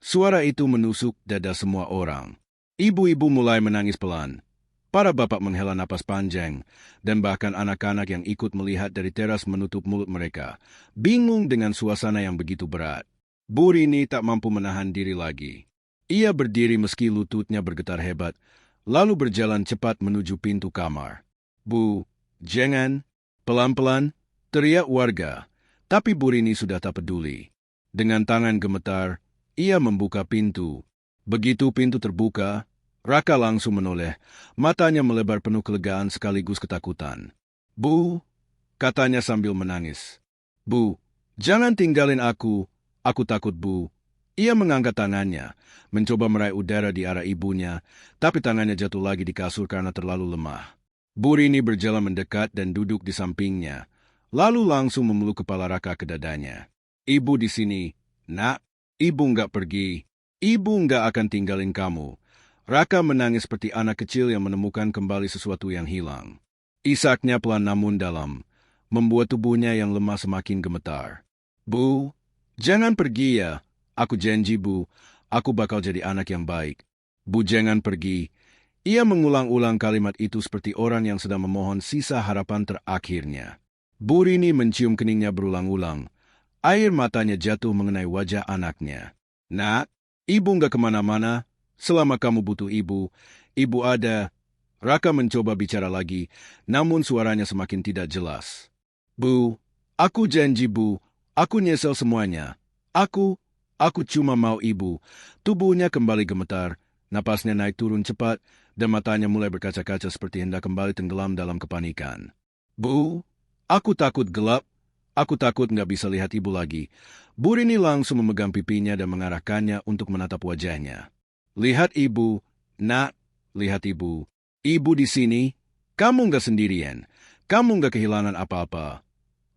Suara itu menusuk dada semua orang. Ibu-ibu mulai menangis pelan. Para bapak menghela napas panjang, dan bahkan anak-anak yang ikut melihat dari teras menutup mulut mereka, bingung dengan suasana yang begitu berat. Bu Rini tak mampu menahan diri lagi. Ia berdiri meski lututnya bergetar hebat, lalu berjalan cepat menuju pintu kamar. Bu, jangan, pelan-pelan, teriak warga, tapi Bu Rini sudah tak peduli. Dengan tangan gemetar, ia membuka pintu. Begitu pintu terbuka, Raka langsung menoleh, matanya melebar penuh kelegaan sekaligus ketakutan. Bu, katanya sambil menangis. Bu, jangan tinggalin aku takut Bu. Ia mengangkat tangannya, mencoba meraih udara di arah ibunya, tapi tangannya jatuh lagi di kasur karena terlalu lemah. Bu Rini berjalan mendekat dan duduk di sampingnya, lalu langsung memeluk kepala Raka ke dadanya. Ibu di sini, Nak. Ibu nggak pergi. Ibu nggak akan tinggalin kamu. Raka menangis seperti anak kecil yang menemukan kembali sesuatu yang hilang. Isaknya pelan namun dalam, membuat tubuhnya yang lemah semakin gemetar. Bu, jangan pergi ya. Aku janji Bu, aku bakal jadi anak yang baik. Bu jangan pergi. Ia mengulang-ulang kalimat itu seperti orang yang sedang memohon sisa harapan terakhirnya. Bu Rini mencium keningnya berulang-ulang. Air matanya jatuh mengenai wajah anaknya. Nak, ibu nggak kemana-mana. Selama kamu butuh ibu ada. Raka mencoba bicara lagi, namun suaranya semakin tidak jelas. Bu, aku janji Bu, aku nyesel semuanya. Aku cuma mau ibu. Tubuhnya kembali gemetar, napasnya naik turun cepat, dan matanya mulai berkaca-kaca seperti hendak kembali tenggelam dalam kepanikan. Bu, aku takut gelap. Aku takut nggak bisa lihat ibu lagi. Bu Rini langsung memegang pipinya dan mengarahkannya untuk menatap wajahnya. Lihat ibu, Nak, lihat ibu. Ibu di sini, kamu nggak sendirian. Kamu nggak kehilangan apa-apa.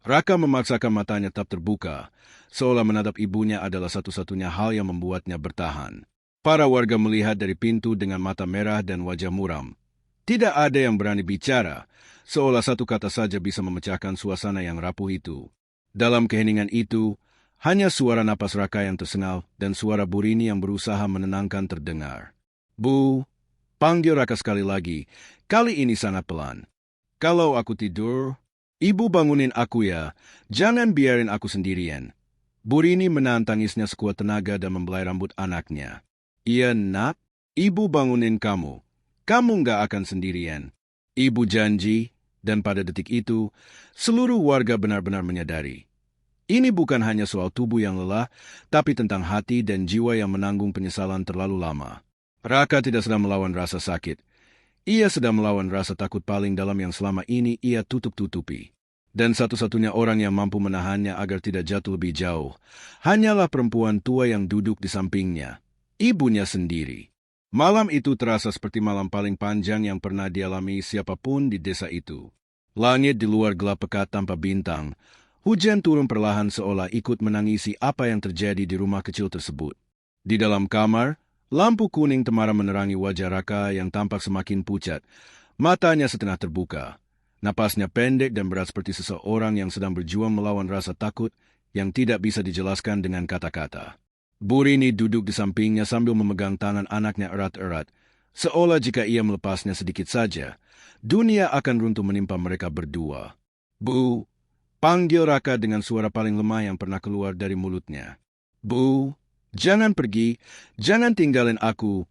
Raka memaksakan matanya tetap terbuka, seolah menatap ibunya adalah satu-satunya hal yang membuatnya bertahan. Para warga melihat dari pintu dengan mata merah dan wajah muram. Tidak ada yang berani bicara, seolah satu kata saja bisa memecahkan suasana yang rapuh itu. Dalam keheningan itu, hanya suara napas Raka yang tersengal dan suara Bu Rini yang berusaha menenangkan terdengar. Bu, panggil Raka sekali lagi, kali ini sangat pelan. Kalau aku tidur, ibu bangunin aku ya, jangan biarin aku sendirian. Bu Rini menahan tangisnya sekuat tenaga dan membelai rambut anaknya. Iya Nak, ibu bangunin kamu. Kamu nggak akan sendirian. Ibu janji, dan pada detik itu, seluruh warga benar-benar menyadari. Ini bukan hanya soal tubuh yang lelah, tapi tentang hati dan jiwa yang menanggung penyesalan terlalu lama. Raka tidak sedang melawan rasa sakit. Ia sedang melawan rasa takut paling dalam yang selama ini ia tutup-tutupi. Dan satu-satunya orang yang mampu menahannya agar tidak jatuh lebih jauh, hanyalah perempuan tua yang duduk di sampingnya, ibunya sendiri. Malam itu terasa seperti malam paling panjang yang pernah dialami siapapun di desa itu. Langit di luar gelap pekat tanpa bintang. Hujan turun perlahan seolah ikut menangisi apa yang terjadi di rumah kecil tersebut. Di dalam kamar, lampu kuning temara menerangi wajah Raka yang tampak semakin pucat. Matanya setengah terbuka. Napasnya pendek dan berat seperti seseorang yang sedang berjuang melawan rasa takut yang tidak bisa dijelaskan dengan kata-kata. Burini duduk di sampingnya sambil memegang tangan anaknya erat-erat, seolah jika ia melepasnya sedikit saja, dunia akan runtuh menimpa mereka berdua. "Bu," panggil Raka dengan suara paling lemah yang pernah keluar dari mulutnya. "Bu, jangan pergi, jangan tinggalin aku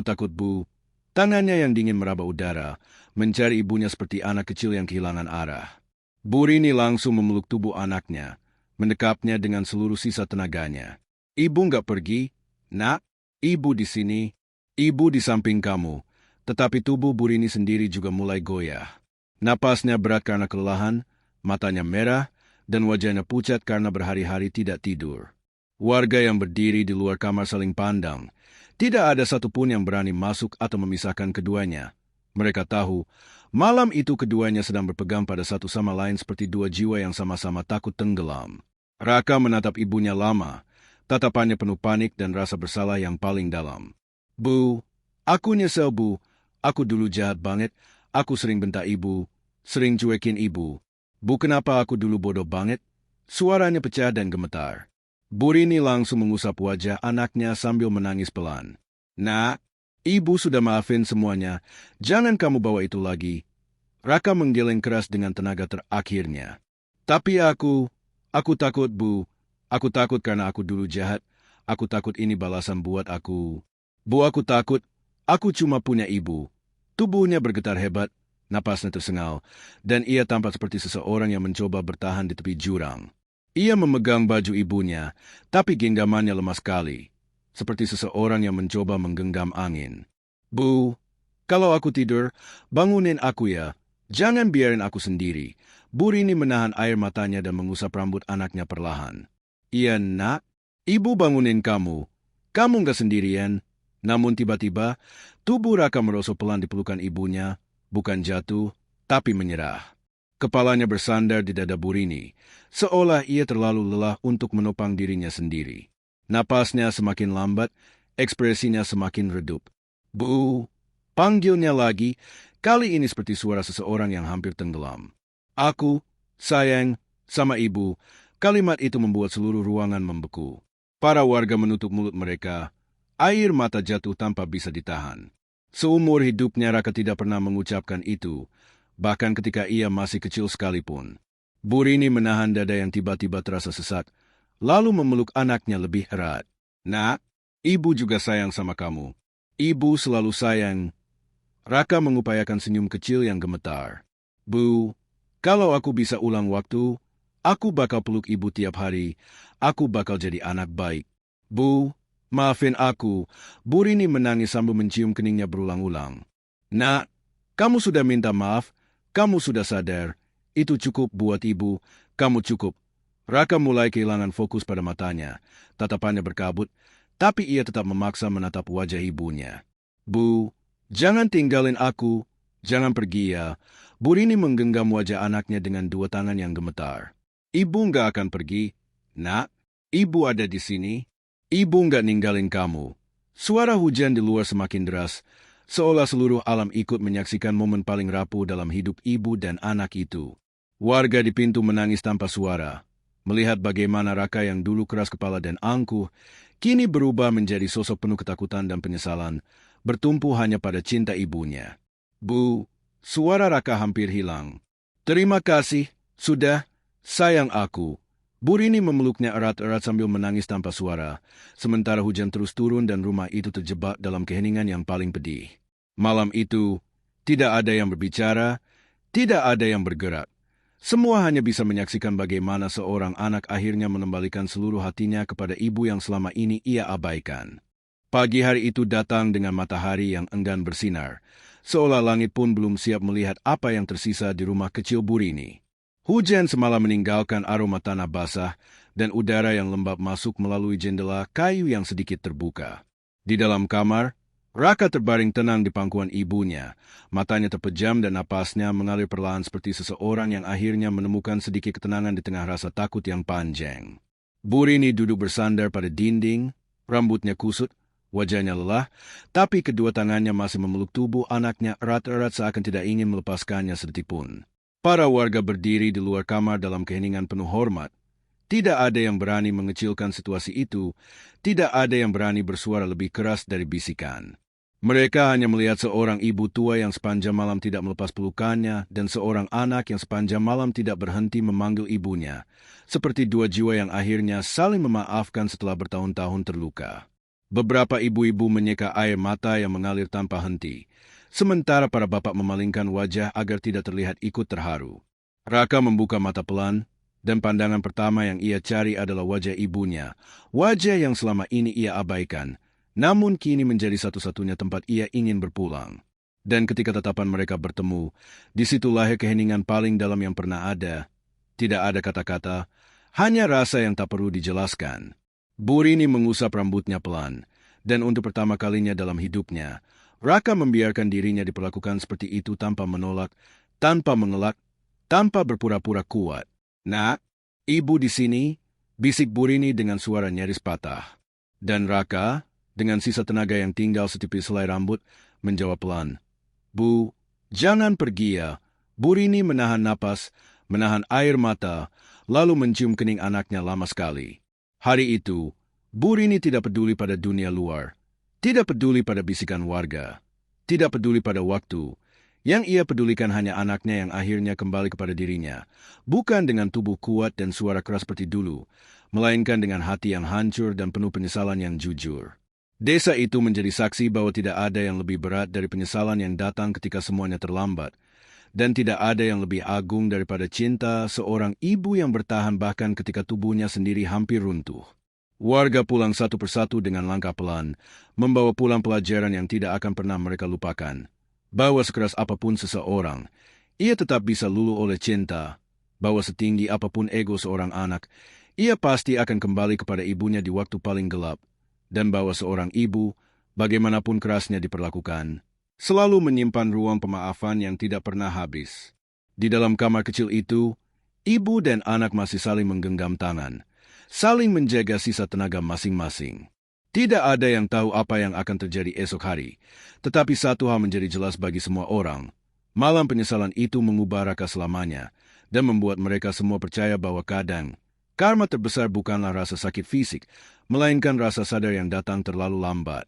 takut Bu." Tangannya yang dingin meraba udara, mencari ibunya seperti anak kecil yang kehilangan arah. Burini langsung memeluk tubuh anaknya, mendekapnya dengan seluruh sisa tenaganya. "Ibu nggak pergi, Nak. Ibu di sini. Ibu di samping kamu." Tetapi tubuh Burini sendiri juga mulai goyah. Napasnya berat karena kelelahan, matanya merah, dan wajahnya pucat karena berhari-hari tidak tidur. Warga yang berdiri di luar kamar saling pandang. Tidak ada satupun yang berani masuk atau memisahkan keduanya. Mereka tahu, malam itu keduanya sedang berpegang pada satu sama lain seperti dua jiwa yang sama-sama takut tenggelam. Raka menatap ibunya lama. Tatapannya penuh panik dan rasa bersalah yang paling dalam. "Bu, aku nyesel Bu. Aku dulu jahat banget. Aku sering bentak ibu, sering cuekin ibu. Bu, kenapa aku dulu bodoh banget?" Suaranya pecah dan gemetar. Burini langsung mengusap wajah anaknya sambil menangis pelan. "Nak, ibu sudah maafin semuanya. Jangan kamu bawa itu lagi." Raka menggeleng keras dengan tenaga terakhirnya. "Tapi aku takut Bu. Aku takut karena aku dulu jahat. Aku takut ini balasan buat aku. Bu, aku takut. Aku cuma punya ibu." Tubuhnya bergetar hebat, napasnya tersengal, dan ia tampak seperti seseorang yang mencoba bertahan di tepi jurang. Ia memegang baju ibunya, tapi genggamannya lemah sekali, seperti seseorang yang mencoba menggenggam angin. "Bu, kalau aku tidur, bangunin aku ya. Jangan biarin aku sendiri." Burini menahan air matanya dan mengusap rambut anaknya perlahan. "Iya, Nak. Ibu bangunin kamu. Kamu nggak sendirian." Namun tiba-tiba, tubuh Raka merosot pelan di pelukan ibunya, bukan jatuh, tapi menyerah. Kepalanya bersandar di dada Burini, seolah ia terlalu lelah untuk menopang dirinya sendiri. Napasnya semakin lambat, ekspresinya semakin redup. "Bu," panggilnya lagi, kali ini seperti suara seseorang yang hampir tenggelam. "Aku, sayang, sama ibu." Kalimat itu membuat seluruh ruangan membeku. Para warga menutup mulut mereka. Air mata jatuh tanpa bisa ditahan. Seumur hidupnya Raka tidak pernah mengucapkan itu, bahkan ketika ia masih kecil sekalipun. Burini menahan dada yang tiba-tiba terasa sesak, lalu memeluk anaknya lebih erat. "Nak, ibu juga sayang sama kamu. Ibu selalu sayang." Raka mengupayakan senyum kecil yang gemetar. "Bu, kalau aku bisa ulang waktu, aku bakal peluk ibu tiap hari. Aku bakal jadi anak baik. Bu, maafin aku." Burini menangis sambil mencium keningnya berulang-ulang. "Nak, kamu sudah minta maaf. Kamu sudah sadar. Itu cukup buat ibu. Kamu cukup." Raka mulai kehilangan fokus pada matanya. Tatapannya berkabut, tapi ia tetap memaksa menatap wajah ibunya. "Bu, jangan tinggalin aku. Jangan pergi ya." Burini menggenggam wajah anaknya dengan dua tangan yang gemetar. "Ibu nggak akan pergi, Nak. Ibu ada di sini. Ibu nggak ninggalin kamu." Suara hujan di luar semakin deras, seolah seluruh alam ikut menyaksikan momen paling rapuh dalam hidup ibu dan anak itu. Warga di pintu menangis tanpa suara, melihat bagaimana Raka yang dulu keras kepala dan angkuh, kini berubah menjadi sosok penuh ketakutan dan penyesalan, bertumpu hanya pada cinta ibunya. "Bu," suara Raka hampir hilang. "Terima kasih, sudah, sayang aku." Burini memeluknya erat-erat sambil menangis tanpa suara, sementara hujan terus turun dan rumah itu terjebak dalam keheningan yang paling pedih. Malam itu, tidak ada yang berbicara, tidak ada yang bergerak. Semua hanya bisa menyaksikan bagaimana seorang anak akhirnya mengembalikan seluruh hatinya kepada ibu yang selama ini ia abaikan. Pagi hari itu datang dengan matahari yang enggan bersinar, seolah langit pun belum siap melihat apa yang tersisa di rumah kecil Burini. Hujan semalam meninggalkan aroma tanah basah dan udara yang lembab masuk melalui jendela kayu yang sedikit terbuka. Di dalam kamar, Raka terbaring tenang di pangkuan ibunya. Matanya terpejam dan napasnya mengalir perlahan seperti seseorang yang akhirnya menemukan sedikit ketenangan di tengah rasa takut yang panjang. Burini duduk bersandar pada dinding, rambutnya kusut, wajahnya lelah, tapi kedua tangannya masih memeluk tubuh anaknya erat-erat seakan tidak ingin melepaskannya sedetik pun. Para warga berdiri di luar kamar dalam keheningan penuh hormat. Tidak ada yang berani mengecilkan situasi itu, tidak ada yang berani bersuara lebih keras dari bisikan. Mereka hanya melihat seorang ibu tua yang sepanjang malam tidak melepas pelukannya dan seorang anak yang sepanjang malam tidak berhenti memanggil ibunya, seperti dua jiwa yang akhirnya saling memaafkan setelah bertahun-tahun terluka. Beberapa ibu-ibu menyeka air mata yang mengalir tanpa henti, sementara para bapak memalingkan wajah agar tidak terlihat ikut terharu. Raka membuka mata pelan, dan pandangan pertama yang ia cari adalah wajah ibunya, wajah yang selama ini ia abaikan, namun kini menjadi satu-satunya tempat ia ingin berpulang. Dan ketika tatapan mereka bertemu, disitulah keheningan paling dalam yang pernah ada. Tidak ada kata-kata, hanya rasa yang tak perlu dijelaskan. Burini mengusap rambutnya pelan, dan untuk pertama kalinya dalam hidupnya, Raka membiarkan dirinya diperlakukan seperti itu tanpa menolak, tanpa mengelak, tanpa berpura-pura kuat. "Nak, ibu di sini," bisik Burini dengan suara nyaris patah. Dan Raka, dengan sisa tenaga yang tinggal setipis helai rambut, menjawab pelan, "Bu, jangan pergi ya." Burini menahan napas, menahan air mata, lalu mencium kening anaknya lama sekali. Hari itu, Burini tidak peduli pada dunia luar, tidak peduli pada bisikan warga, tidak peduli pada waktu. Yang ia pedulikan hanya anaknya yang akhirnya kembali kepada dirinya, bukan dengan tubuh kuat dan suara keras seperti dulu, melainkan dengan hati yang hancur dan penuh penyesalan yang jujur. Desa itu menjadi saksi bahwa tidak ada yang lebih berat dari penyesalan yang datang ketika semuanya terlambat, dan tidak ada yang lebih agung daripada cinta seorang ibu yang bertahan bahkan ketika tubuhnya sendiri hampir runtuh. Warga pulang satu persatu dengan langkah pelan, membawa pulang pelajaran yang tidak akan pernah mereka lupakan. Bahwa sekeras apapun seseorang, ia tetap bisa luluh oleh cinta. Bahwa setinggi apapun ego seorang anak, ia pasti akan kembali kepada ibunya di waktu paling gelap. Dan bahwa seorang ibu, bagaimanapun kerasnya diperlakukan, selalu menyimpan ruang pemaafan yang tidak pernah habis. Di dalam kamar kecil itu, ibu dan anak masih saling menggenggam tangan, saling menjaga sisa tenaga masing-masing. Tidak ada yang tahu apa yang akan terjadi esok hari, tetapi satu hal menjadi jelas bagi semua orang. Malam penyesalan itu mengubah Raka selamanya, dan membuat mereka semua percaya bahwa kadang, karma terbesar bukanlah rasa sakit fisik, melainkan rasa sadar yang datang terlalu lambat.